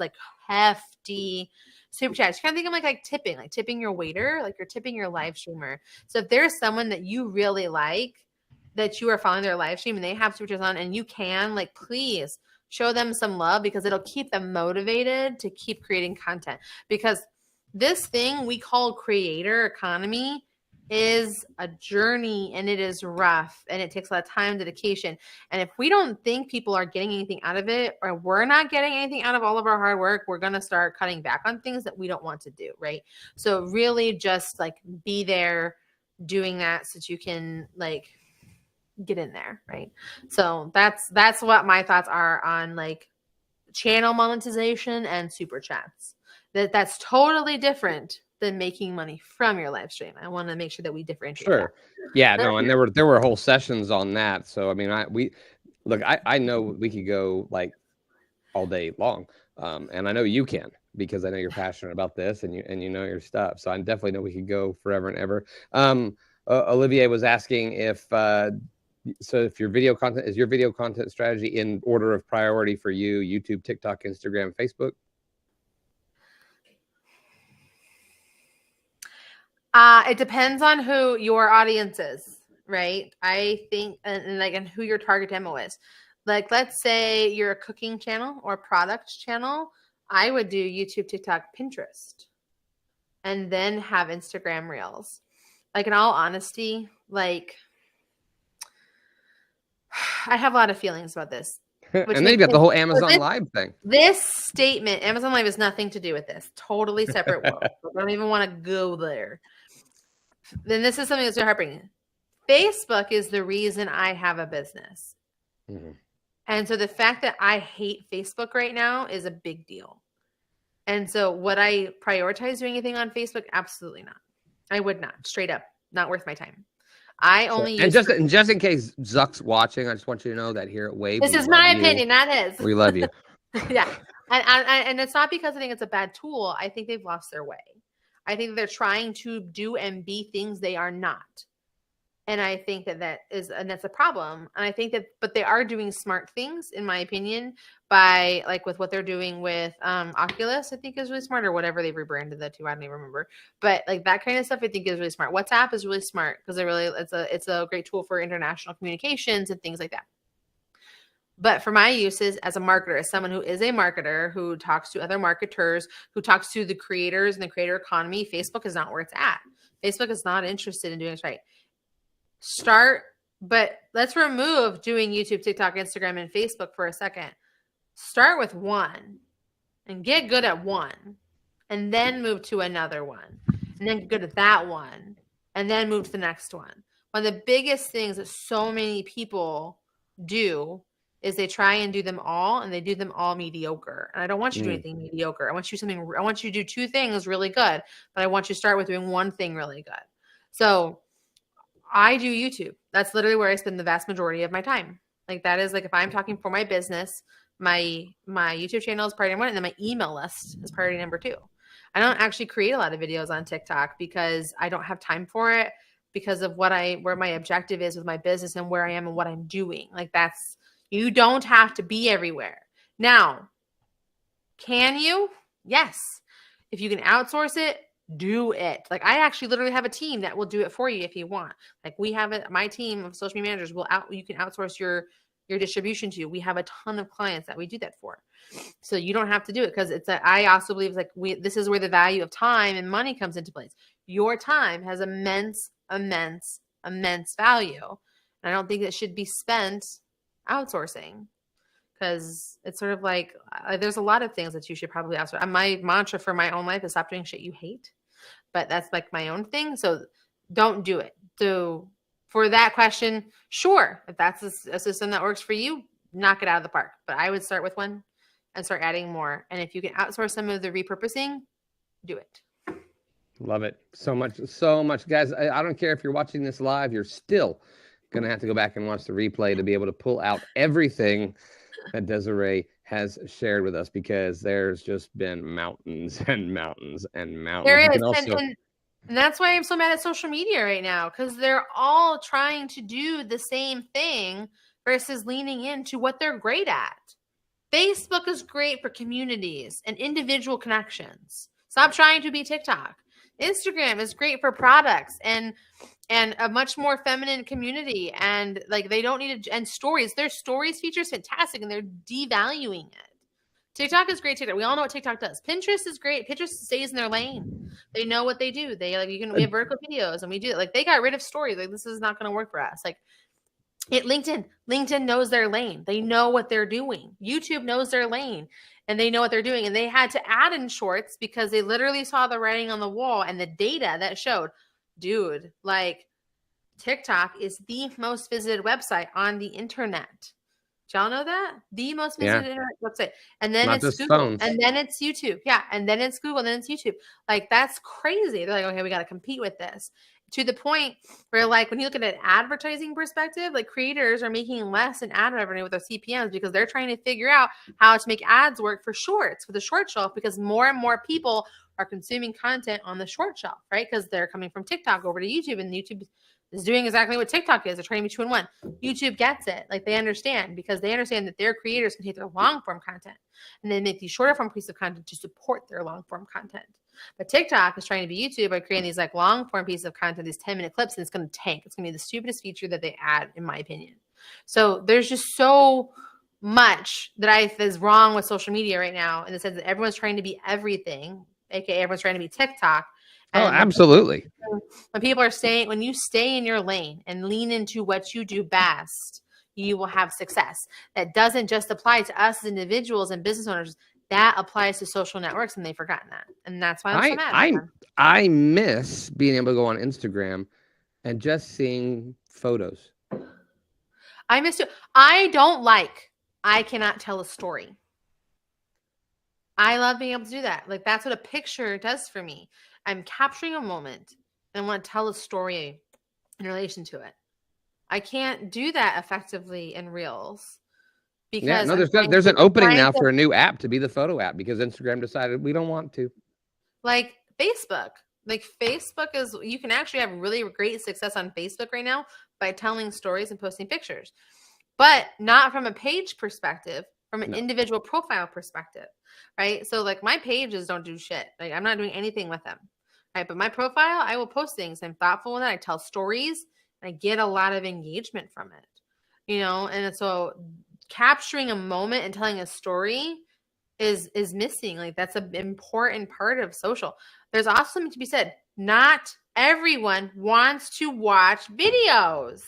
hefty super chats. You kind of think of like tipping your waiter, you're tipping your live streamer. So if there's someone that you really like, that you are following their live stream and they have super chats on, and you can please show them some love, because it'll keep them motivated to keep creating content. Because this thing we call creator economy is a journey, and it is rough, and it takes a lot of time, dedication. And if we don't think people are getting anything out of it, or we're not getting anything out of all of our hard work, we're going to start cutting back on things that we don't want to do, right? So really just be there doing that so that you can get in there, right? So that's what my thoughts are on channel monetization and super chats. That's totally different than making money from your live stream. I want to make sure that we differentiate. Sure. That. Yeah, no, and there were whole sessions on that. So I mean, I know we could go all day long, and I know you can, because I know you're passionate about this and you know your stuff. So I definitely know we could go forever and ever. Olivier was asking if your video content strategy in order of priority for you: YouTube, TikTok, Instagram, Facebook? It depends on who your audience is, right? I think, and who your target demo is. Let's say you're a cooking channel or product channel. I would do YouTube, TikTok, Pinterest, and then have Instagram Reels. In all honesty, I have a lot of feelings about this. And then you got the whole Amazon Live thing. This statement, Amazon Live, has nothing to do with this. Totally separate world. I don't even want to go there. Then this is something that's heartbreaking. Facebook is the reason I have a business. Mm-hmm. And so the fact that I hate Facebook right now is a big deal. And so would I prioritize doing anything on Facebook? Absolutely not. I would not. Straight up. Not worth my time. I only use... And just in case Zuck's watching, I just want you to know that here at Wave... This is my opinion, not his. We love you. Yeah. And it's not because I think it's a bad tool. I think they've lost their way. I think they're trying to do and be things they are not. And I think that's a problem. And I think but they are doing smart things, in my opinion, by with what they're doing with Oculus, I think is really smart, or whatever they've rebranded that to. I don't even remember. But that kind of stuff I think is really smart. WhatsApp is really smart because it's a great tool for international communications and things like that. But for my uses as a marketer, as someone who is a marketer, who talks to other marketers, who talks to the creators and the creator economy, Facebook is not where it's at. Facebook is not interested in doing this right. But let's remove doing YouTube, TikTok, Instagram, and Facebook for a second. Start with one and get good at one, and then move to another one, and then get good at that one, and then move to the next one. One of the biggest things that so many people do is they try and do them all, and they do them all mediocre. And I don't want you to do anything mediocre. I want you to do 2 things really good, but I want you to start with doing one thing really good. So I do YouTube. That's literally where I spend the vast majority of my time. Like that is like, if I'm talking for my business, my YouTube channel is priority 1, and then my email list is priority number 2. I don't actually create a lot of videos on TikTok because I don't have time for it, because of where my objective is with my business and where I am and what I'm doing. Like you don't have to be everywhere. Now, can you? Yes. If you can outsource it, do it. Like I actually literally have a team that will do it for you if you want. Like we have my team of social media managers you can outsource your distribution to. We have a ton of clients that we do that for. So you don't have to do it, because I also believe this is where the value of time and money comes into place. Your time has immense value. And I don't think it should be spent outsourcing, because it's sort of like there's a lot of things that you should probably outsource. My mantra for my own life is stop doing shit you hate, but that's like my own thing. So don't do it. So for that question, sure, if that's a system that works for you, knock it out of the park. But I would start with one and start adding more. And if you can outsource some of the repurposing, do it. Love it so much, guys. I don't care if you're watching this live, you're still gonna have to go back and watch the replay to be able to pull out everything that Desiree has shared with us, because there's just been mountains and mountains and mountains. There is, and that's why I'm so mad at social media right now, because they're all trying to do the same thing versus leaning into what they're great at. Facebook is great for communities and individual connections. Stop trying to be TikTok. Instagram is great for products and a much more feminine community, and like they don't need and stories. Their stories feature is fantastic, and they're devaluing it. TikTok is great. We all know what TikTok does. Pinterest is great. Pinterest stays in their lane. They know what they do. We have vertical videos, and we do it. Like they got rid of stories. Like this is not going to work for us. Like LinkedIn knows their lane. They know what they're doing. YouTube knows their lane, and they know what they're doing. And they had to add in shorts because they literally saw the writing on the wall and the data that showed, dude, like TikTok is the most visited website on the internet. Do y'all know that? The most visited internet website. And then it's Google. Phones. And then it's YouTube. Yeah. And then it's Google. And then it's YouTube. Like, that's crazy. They're like, okay, we got to compete with this. To the point where, like, when you look at an advertising perspective, like creators are making less in ad revenue with their CPMs because they're trying to figure out how to make ads work for shorts, for the short shelf, because more and more people are consuming content on the short shelf, right? Because they're coming from TikTok over to YouTube, and YouTube is doing exactly what TikTok is. They're trying to be 2 in 1. YouTube gets it. Like, they understand, because they understand that their creators can take their long form content and then make these shorter form pieces of content to support their long form content. But TikTok is trying to be YouTube by creating these like long form pieces of content, these 10-minute clips, and it's going to tank. It's going to be the stupidest feature that they add, in my opinion. So there's just so much that is wrong with social media right now, in the sense that everyone's trying to be everything, aka everyone's trying to be TikTok. And absolutely. When you stay in your lane and lean into what you do best, you will have success. That doesn't just apply to us as individuals and business owners. That applies to social networks, and they've forgotten that. And that's why I'm so mad. I miss being able to go on Instagram and just seeing photos. I miss it. I cannot tell a story. I love being able to do that. Like, that's what a picture does for me. I'm capturing a moment and want to tell a story in relation to it. I can't do that effectively in Reels. Because there's an opening now for a new app to be the photo app, because Instagram decided we don't want to. Like Facebook. Like Facebook you can actually have really great success on Facebook right now by telling stories and posting pictures. But not from a page perspective, from an individual profile perspective, right? So like my pages don't do shit. Like I'm not doing anything with them, right? But my profile, I will post things. I'm thoughtful with it. I tell stories, and I get a lot of engagement from it, And so capturing a moment and telling a story is missing. Like that's an important part of social. There's also something to be said. Not everyone wants to watch videos.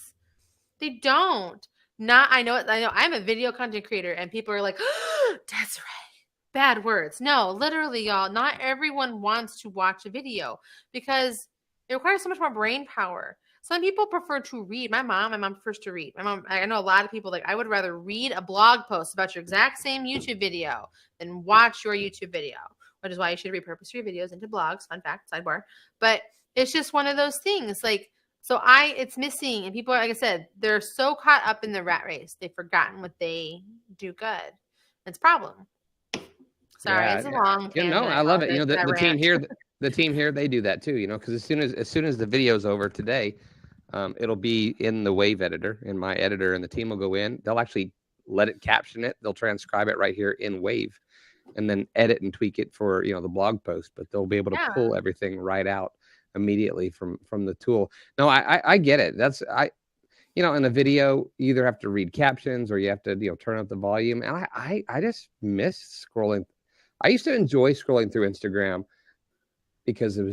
They don't. I know I'm a video content creator, and people are like, oh, Desiree, bad words. No, literally, y'all, not everyone wants to watch a video because it requires so much more brain power. Some people prefer to read. My mom prefers to read. I know a lot of people, like, I would rather read a blog post about your exact same YouTube video than watch your YouTube video, which is why you should repurpose your videos into blogs. Fun fact, sidebar. But it's just one of those things. Like, So it's missing, and people are, like I said, they're so caught up in the rat race, they've forgotten what they do good. It's a problem. Sorry, it's a long tangent. I love it. The team rant. here, they do that too. Because as soon as the video's over today, it'll be in the Wave editor, in my editor, and the team will go in. They'll actually let it caption it. They'll transcribe it right here in Wave, and then edit and tweak it for the blog post. But they'll be able to pull everything right out immediately from the tool. No, I get it. In a video, you either have to read captions or you have to turn up the volume. And I just miss scrolling. I used to enjoy scrolling through Instagram because it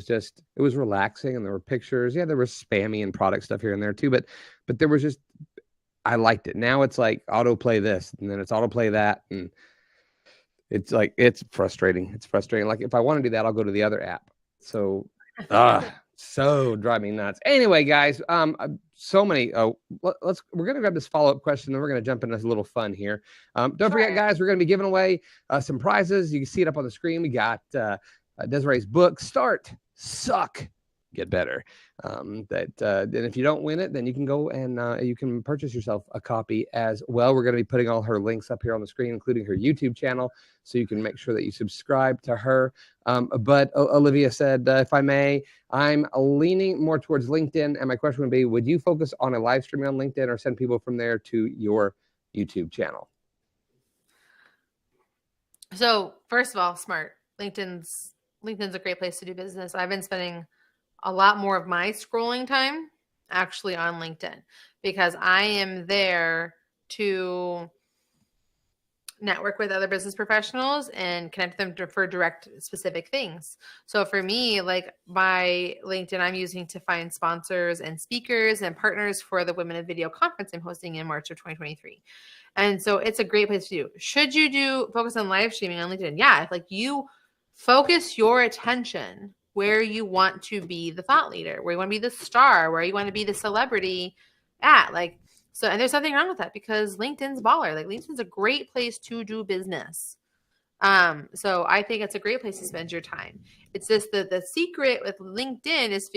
was relaxing, and there were pictures. Yeah, there was spammy and product stuff here and there too, but there was I liked it. Now it's like autoplay this, and then it's autoplay that, and it's like, it's frustrating. It's frustrating. Like, if I want to do that, I'll go to the other app. So, so drive me nuts. Anyway, guys, so many. We're gonna grab this follow-up question, and we're gonna jump into a little fun here. Don't forget, guys, we're gonna be giving away some prizes. You can see it up on the screen. We got Desiree's book, Start, Suck, Get Better. And if you don't win it, then you can go and you can purchase yourself a copy as well. We're going to be putting all her links up here on the screen, including her YouTube channel, so you can make sure that you subscribe to her. But Olivia said, if I may, I'm leaning more towards LinkedIn, and my question would be, would you focus on a live stream on LinkedIn or send people from there to your YouTube channel? So first of all, smart. LinkedIn's a great place to do business. I've been spending a lot more of my scrolling time actually on LinkedIn, because I am there to network with other business professionals and connect them for direct specific things. So for me, like, my LinkedIn, I'm using to find sponsors and speakers and partners for the Women of Video conference I'm hosting in March of 2023. And so it's a great place to do. Should you focus on live streaming on LinkedIn? Yeah. If, like, you focus your attention where you want to be the thought leader, where you want to be the star, where you want to be the celebrity at, like, so, and there's nothing wrong with that, because LinkedIn's baller. Like, LinkedIn's a great place to do business. So I think it's a great place to spend your time. It's just the secret with LinkedIn is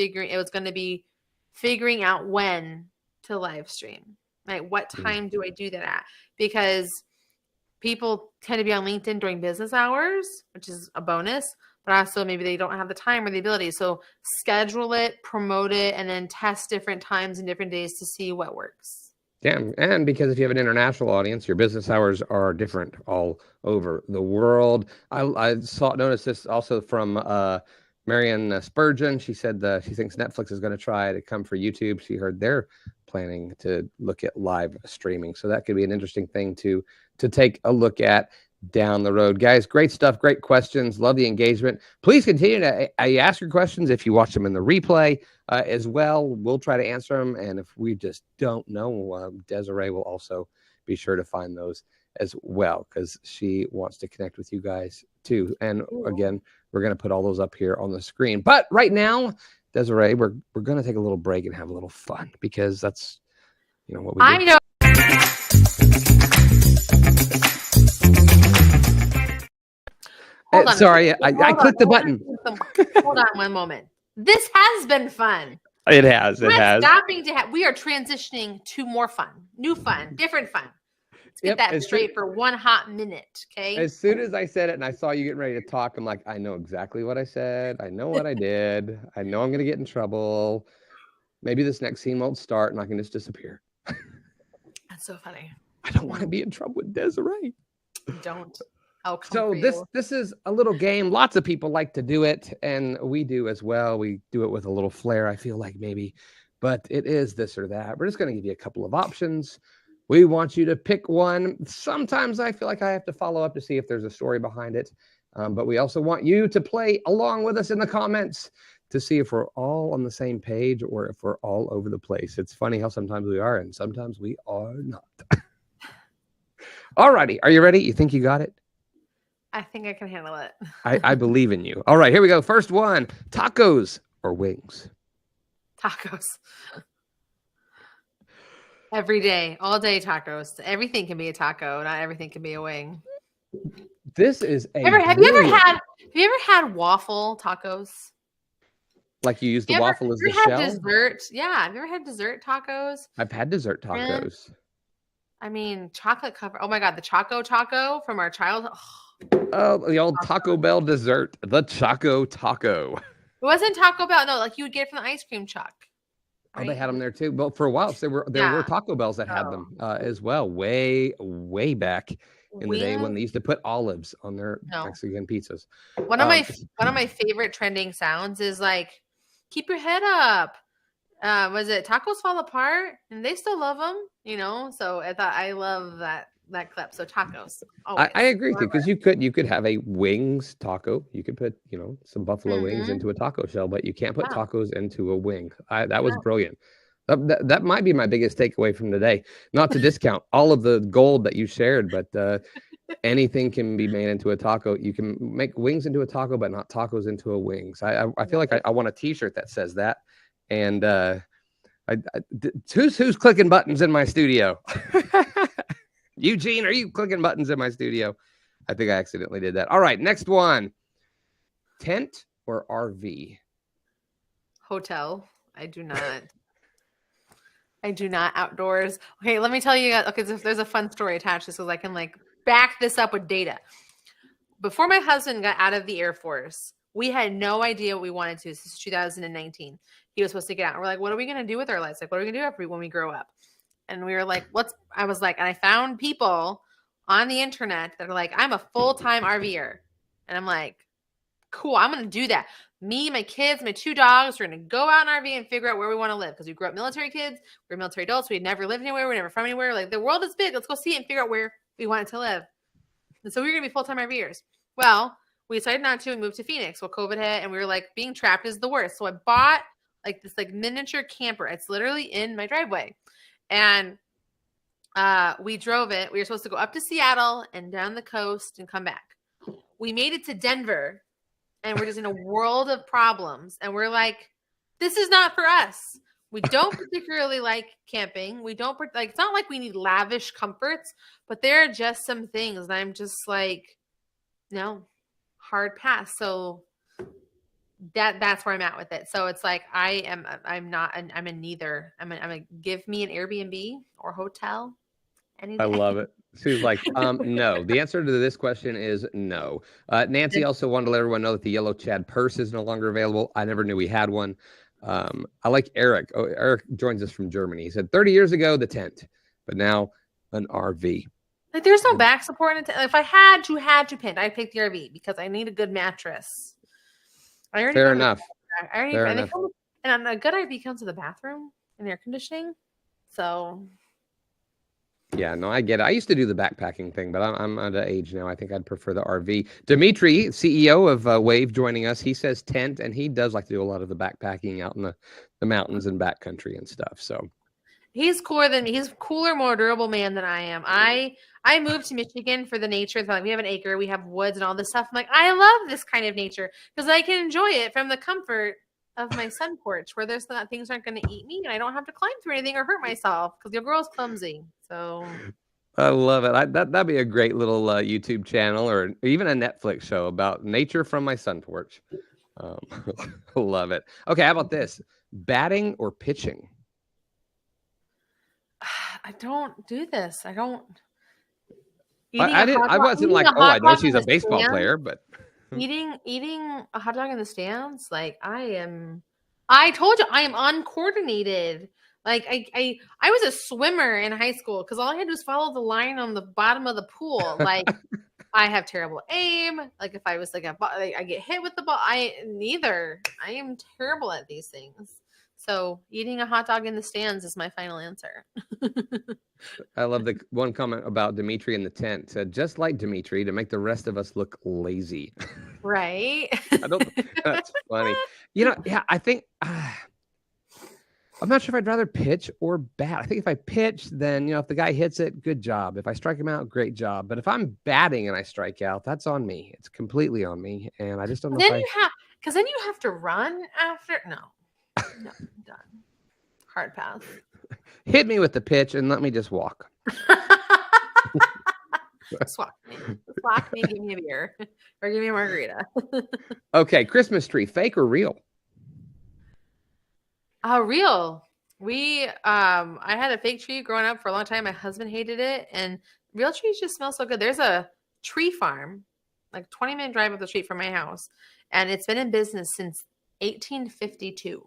figuring out when to live stream. Like, what time do I do that at? Because people tend to be on LinkedIn during business hours, which is a bonus, but also maybe they don't have the time or the ability. So schedule it, promote it, and then test different times and different days to see what works. Yeah, and because if you have an international audience, your business hours are different all over the world. I noticed this also from Marion Spurgeon. She said she thinks Netflix is going to try to come for YouTube. She heard they're planning to look at live streaming, so that could be an interesting thing to take a look at down the road. Guys, great stuff, great questions, love the engagement. Please continue to ask your questions if you watch them in the replay as well. We'll try to answer them, and if we just don't know, Desiree will also be sure to find those as well, because she wants to connect with you guys too. And again, we're going to put all those up here on the screen. But right now, Desiree, we're going to take a little break and have a little fun, because that's what we do. I know. Sorry, I clicked the button. Hold on one moment. This has been fun. It has. We are transitioning to more fun, new fun, different fun. Let's get that straight for 1 hot minute, okay? As soon as I said it and I saw you getting ready to talk, I'm like, I know exactly what I said. I know what I did. I know I'm going to get in trouble. Maybe this next scene won't start and I can just disappear. That's so funny. I don't want to be in trouble with Desiree. Don't. So this is a little game. Lots of people like to do it, and we do as well. We do it with a little flair, I feel like, maybe, but it is this or that. We're just going to give you a couple of options. We want you to pick one. Sometimes I feel like I have to follow up to see if there's a story behind it, but we also want you to play along with us in the comments to see if we're all on the same page or if we're all over the place. It's funny how sometimes we are and sometimes we are not. All righty. Are you ready? You think you got it? I think I can handle it. I believe in you. All right, here we go. First one, tacos or wings? Tacos. Every day, all day tacos. Everything can be a taco. Not everything can be a wing. This is a have you ever had waffle tacos? Like you use the You ever, waffle as you the ever had shell? dessert? Yeah, have you ever had dessert tacos? I've had dessert And tacos. I mean, chocolate cover. Oh my God, the Choco Taco from our childhood. Oh, the old Taco Bell dessert, the Choco Taco. It wasn't Taco Bell. No, like you would get it from the ice cream truck, Oh, they right? had them there too. But for a while, there were Yeah. Taco Bells that had So them as well, way back in the day when wings. they used to put olives on their No. Mexican pizzas. One of my one of my favorite trending sounds is like, "Keep your head up." Was it Tacos Fall Apart? And they still love them, you know. So I love that clip. So tacos always. I agree with you because you could have a wings taco. You could put some buffalo wings Mm-hmm. into a taco shell, but you can't put Yeah. tacos into a wing. That was Yeah. brilliant. That might be my biggest takeaway from today. Not to discount all of the gold that you shared, but anything can be made into a taco. You can make wings into a taco, but not tacos into a wings. I feel like I want a T-shirt that says that. And who's clicking buttons in my studio? Eugene, are you clicking buttons in my studio? I think I accidentally did that. All right, next one. Tent or RV? Hotel. I do not. I do not outdoors. Okay, let me tell you. Okay, there's a fun story attached to this, so I can like back this up with data. Before my husband got out of the Air Force, we had no idea what we wanted to. This is 2019. He was supposed to get out. And we're like, what are we going to do with our lives? Like, what are we going to do when we grow up? And we were like, I was like, and I found people on the internet that are like, I'm a full-time RVer. And I'm like, cool, I'm going to do that. Me, my kids, my 2 dogs, we're going to go out in RV and figure out where we want to live. Because we grew up military kids. We're military adults. We had never lived anywhere. We're never from anywhere. Like, the world is big. Let's go see it and figure out where we wanted to live. And so we were going to be full-time RVers. Well, we decided not to and moved to Phoenix. Well, COVID hit and we were like, being trapped is the worst. So I bought like this like miniature camper. It's literally in my driveway. And we drove it. We were supposed to go up to Seattle and down the coast and come back. We made it to Denver and we're just in a world of problems. And we're like, this is not for us. We don't particularly like camping. We don't like, it's not like we need lavish comforts, but there are just some things that I'm just like, no, hard pass. So that's where I'm at with it. So it's like, I'm in neither. I'm a give me an Airbnb or hotel. I love it. She's like, no. The answer to this question is no. Nancy also wanted to let everyone know that the yellow Chad purse is no longer available. I never knew we had one. I like Eric. Oh, Eric joins us from Germany. He said 30 years ago, the tent, but now an RV. Like there's no back support in it. If I had to pin, I'd pick the RV because I need a good mattress. Fair enough. And a good RV comes with a bathroom and air conditioning. So yeah, no, I get it. I used to do the backpacking thing, but I'm at an age now. I think I'd prefer the RV. Dimitri, CEO of Wave, joining us. He says tent, and he does like to do a lot of the backpacking out in the mountains and backcountry and stuff. So he's cooler than me. He's a cooler, more durable man than I am. I moved to Michigan for the nature. Like we have an acre, we have woods and all this stuff. I'm like, I love this kind of nature because I can enjoy it from the comfort of my sun porch where there's not things aren't going to eat me and I don't have to climb through anything or hurt myself because your girl's clumsy. So I love it. That'd be a great little YouTube channel or even a Netflix show about nature from my sun porch. Love it. Okay, how about this? Batting or pitching? I don't do this. I don't. I wasn't like, oh, I know she's a baseball player, but eating a hot dog in the stands, like I told you I am uncoordinated. Like I was a swimmer in high school because all I had to do was follow the line on the bottom of the pool. Like I have terrible aim. Like if I was like I get hit with the ball. I am terrible at these things. So eating a hot dog in the stands is my final answer. I love the one comment about Dimitri in the tent. Said, just like Dimitri, to make the rest of us look lazy. Right. That's funny. Yeah, I think I'm not sure if I'd rather pitch or bat. I think if I pitch, then, if the guy hits it, good job. If I strike him out, great job. But if I'm batting and I strike out, that's on me. It's completely on me. And I just don't know because then you have to run after. No, I'm done. Hard pass. Hit me with the pitch and let me just walk. Swap me, give me a beer or give me a margarita. Okay, Christmas tree, fake or real? Oh, real. I had a fake tree growing up for a long time. My husband hated it, and real trees just smell so good. There's a tree farm, like 20-minute drive up the street from my house, and it's been in business since 1852.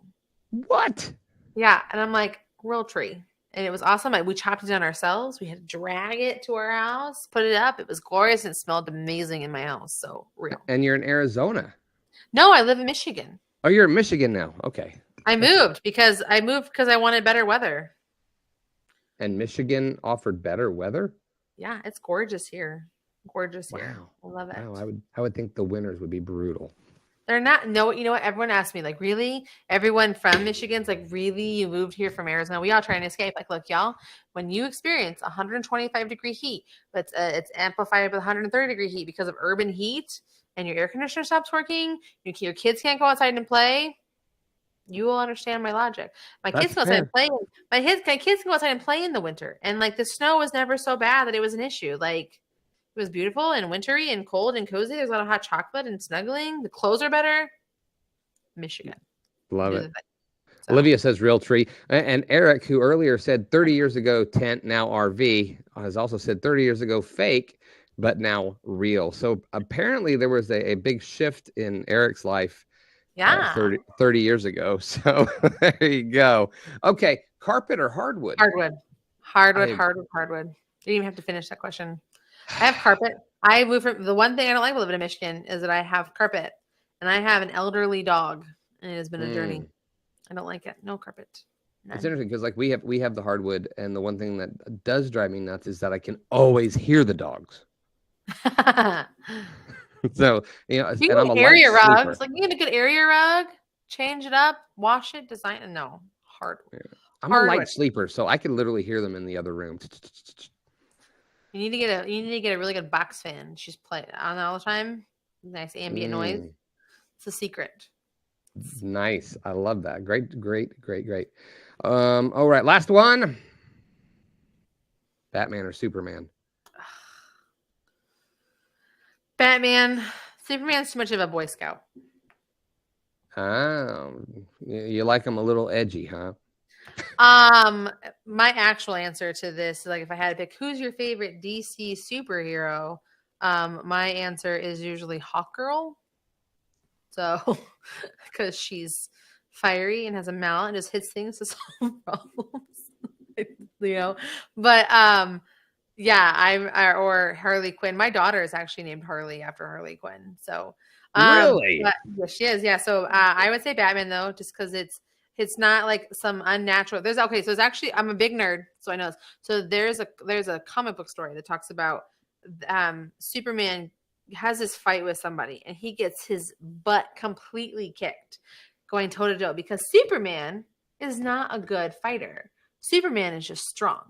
What? Yeah, and I'm like, real tree. And it was awesome. Like, we chopped it down ourselves. We had to drag it to our house, put it up. It was glorious and it smelled amazing in my house. So real. And you're in Arizona. No, I live in Michigan. Oh, you're in Michigan now. Okay. I moved because I wanted better weather. And Michigan offered better weather? Yeah, it's gorgeous here. Gorgeous here. Wow. I love it. Wow, I would think the winters would be brutal. They're not. No, you know what? Everyone asked me, like, really? Everyone from Michigan's like, really? You moved here from Arizona? We all trying to escape. Like, look, y'all, when you experience 125-degree heat, but it's amplified with 130-degree heat because of urban heat, and your air conditioner stops working, your kids can't go outside and play. You will understand my logic. My kids can go outside and play. My kids can go outside and play in the winter, and like the snow was never so bad that it was an issue. Like, it was beautiful and wintry and cold and cozy. There's a lot of hot chocolate and snuggling. The clothes are better. Michigan. Love it. So. Olivia says real tree. And Eric, who earlier said 30 years ago tent, now RV, has also said 30 years ago fake, but now real. So apparently there was a big shift in Eric's life 30 years ago. So there you go. Okay. Carpet or hardwood? Hardwood. You didn't even have to finish that question. I have carpet. I moved from the one thing I don't like about living in Michigan is that I have carpet, and I have an elderly dog, and it has been a journey. I don't like it. No carpet. None. It's interesting because like we have the hardwood, and the one thing that does drive me nuts is that I can always hear the dogs. So you know, you and I'm a area light rugs. sleeper. Like you get a good area rug, change it up, wash it, design it. No hardwood. Yeah. I'm a light sleeper, so I can literally hear them in the other room. You need to get a really good box fan. She's playing on all the time. Nice ambient noise. It's a secret. Nice. I love that. Great. All right, last one. Batman or Superman? Batman. Superman's too much of a Boy Scout. You like him a little edgy, huh? My actual answer to this is like if I had to pick who's your favorite DC superhero, my answer is usually Hawkgirl. So, because she's fiery and has a mallet and just hits things to solve problems, you know. But yeah, or Harley Quinn. My daughter is actually named Harley after Harley Quinn. So, really, yeah, she is. Yeah. So I would say Batman though, just because it's not like some unnatural. So it's actually I'm a big nerd, so I know this. So there's a comic book story that talks about Superman has this fight with somebody and he gets his butt completely kicked going toe to toe because Superman is not a good fighter. Superman is just strong,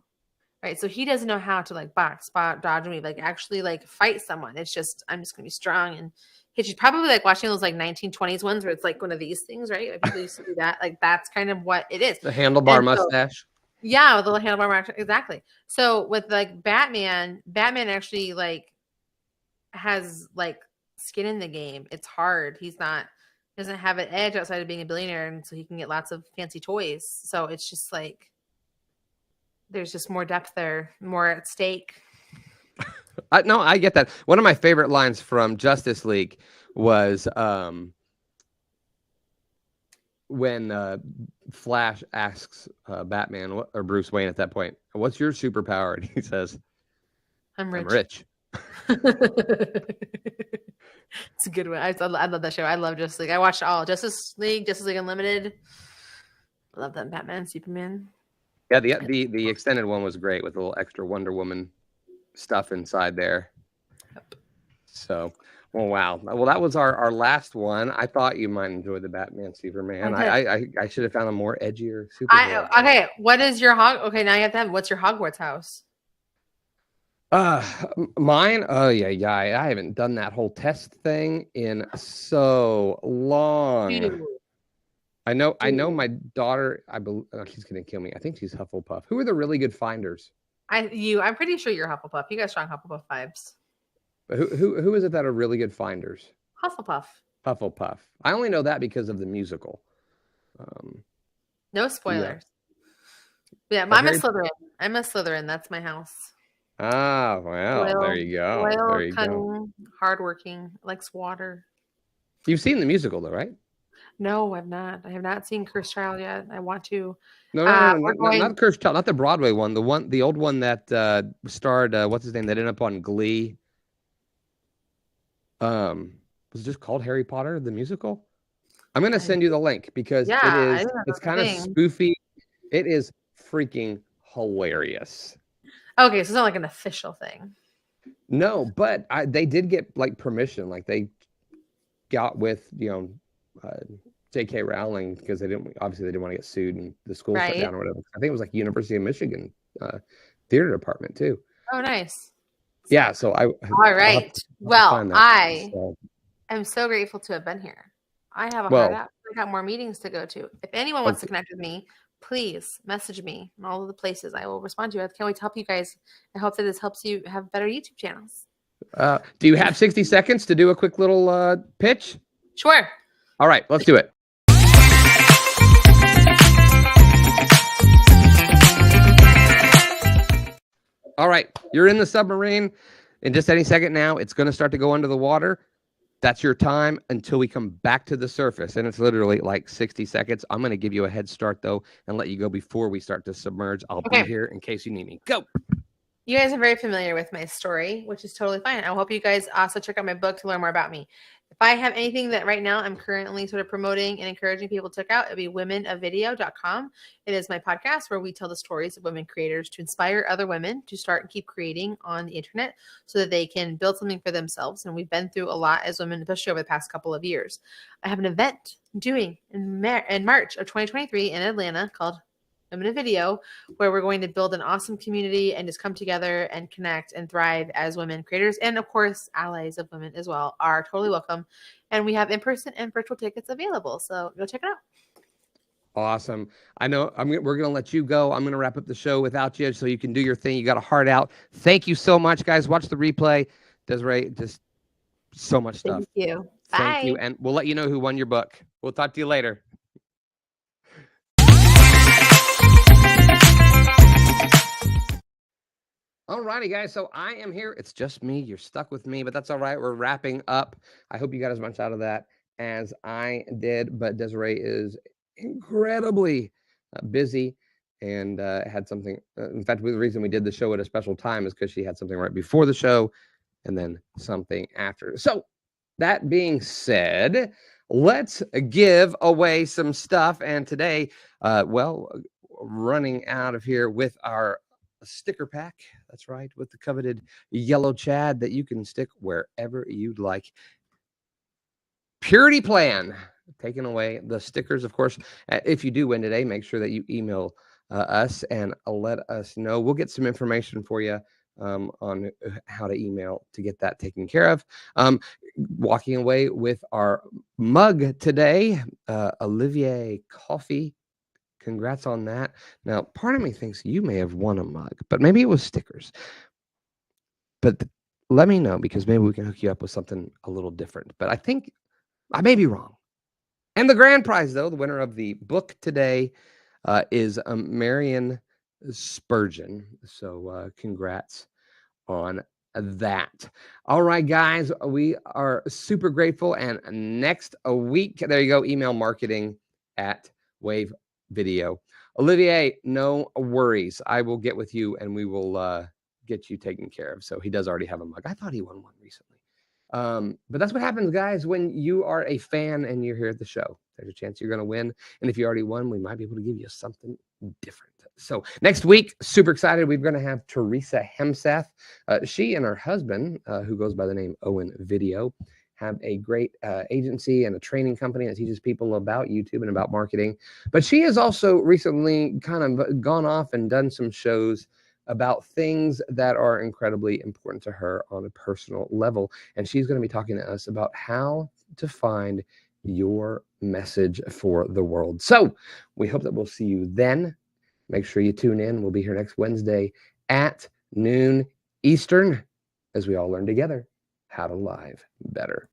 right? So he doesn't know how to like box, spot, dodge, and weave, like actually like fight someone. It's just I'm just gonna be strong and hit you. Probably like watching those like 1920s ones where it's like one of these things, right? Like people used to do that. Like that's kind of what it is. The handlebar mustache. Yeah, with the little handlebar mustache. Exactly. So with like Batman actually like has like skin in the game. It's hard. Doesn't have an edge outside of being a billionaire, and so he can get lots of fancy toys. So it's just like there's just more depth there, more at stake. No, I get that. One of my favorite lines from Justice League was when Flash asks Batman or Bruce Wayne at that point, "What's your superpower?" And he says, "I'm rich." I'm rich. It's a good one. I love that show. I love Justice League. I watched all Justice League Unlimited. I love that Batman, Superman. Yeah, the extended one was great with a little extra Wonder Woman stuff inside there. Yep. So, well, wow. Well, that was our last one. I thought you might enjoy the Batman Superman. I should have found a more edgier superhero. Okay, what is your Okay, now you have to have. What's your Hogwarts house? Mine. Oh yeah. I haven't done that whole test thing in so long. Dude. I know my daughter. I believe she's gonna kill me. I think she's Hufflepuff. Who are the really good finders? I'm pretty sure you're Hufflepuff. You got strong Hufflepuff vibes. But who is it that are really good finders? Hufflepuff. Hufflepuff. I only know that because of the musical. No spoilers. Yeah, I'm a Slytherin. I'm a Slytherin. That's my house. Ah, well, there you go. Loyal, There you go. cunning, hardworking, likes water. You've seen the musical though, right? No, I've not. I have not seen Cursed Child yet. I want to. No, not Cursed Child, not the Broadway one. The old one that starred what's his name that ended up on Glee. Was it just called Harry Potter the musical? I'm gonna send you the link because it's kind of spoofy. It is freaking hilarious. Okay, so it's not like an official thing. No, but they did get like permission. Like they got with J.K. Rowling because they didn't want to get sued and the school shut down or whatever. I think it was like University of Michigan theater department too. Oh, nice. Yeah. So all right. Well, I am so grateful to have been here. I have a hard out. I got more meetings to go to. If anyone wants to connect with me, please message me in all of the places. I will respond to you. I can't wait to help you guys. I hope that this helps you have better YouTube channels. Do you have 60 seconds to do a quick little pitch? Sure. All right, let's do it. All right, you're in the submarine. In just any second now, it's going to start to go under the water. That's your time until we come back to the surface. And it's literally like 60 seconds. I'm going to give you a head start, though, and let you go before we start to submerge. I'll be here in case you need me. Go. You guys are very familiar with my story, which is totally fine. I hope you guys also check out my book to learn more about me. If I have anything that right now I'm currently sort of promoting and encouraging people to check out, it'll be Women.video.com. It is my podcast where we tell the stories of women creators to inspire other women to start and keep creating on the internet so that they can build something for themselves. And we've been through a lot as women, especially over the past couple of years. I have an event doing in March of 2023 in Atlanta called Wave.video, where we're going to build an awesome community and just come together and connect and thrive as women creators. And of course, allies of women as well are totally welcome. And we have in-person and virtual tickets available. So go check it out. Awesome. I know we're going to let you go. I'm going to wrap up the show without you so you can do your thing. You got a heart out. Thank you so much, guys. Watch the replay. Desiree, just so much stuff. Thank you. Bye. Thank you. And we'll let you know who won your book. We'll talk to you later. All righty, guys. So I am here. It's just me. You're stuck with me, but that's all right. We're wrapping up. I hope you got as much out of that as I did. But Desiree is incredibly busy and had something. In fact, the reason we did the show at a special time is because she had something right before the show and then something after. So that being said, let's give away some stuff. And today, running out of here with our sticker pack. That's right, with the coveted yellow Chad that you can stick wherever you'd like. Purity Plan, taking away the stickers, of course. If you do win today, make sure that you email us and let us know. We'll get some information for you on how to email to get that taken care of. Walking away with our mug today, Olivier Coffee. Congrats on that. Now, part of me thinks you may have won a mug, but maybe it was stickers. But let me know because maybe we can hook you up with something a little different. But I think I may be wrong. And the grand prize, though, the winner of the book today is Marion Spurgeon. So congrats on that. All right, guys, we are super grateful. And next week, there you go, email marketing at Wave.video. Olivier, no worries. I will get with you and we will get you taken care of. So he does already have a mug. I thought he won one recently. But that's what happens, guys, when you are a fan and you're here at the show. There's a chance you're going to win. And if you already won, we might be able to give you something different. So next week, super excited. We're going to have Teresa Hemseth. She and her husband, who goes by the name Wave.video, have a great agency and a training company that teaches people about YouTube and about marketing. But she has also recently kind of gone off and done some shows about things that are incredibly important to her on a personal level. And she's going to be talking to us about how to find your message for the world. So we hope that we'll see you then. Make sure you tune in. We'll be here next Wednesday at noon Eastern as we all learn together how to live better.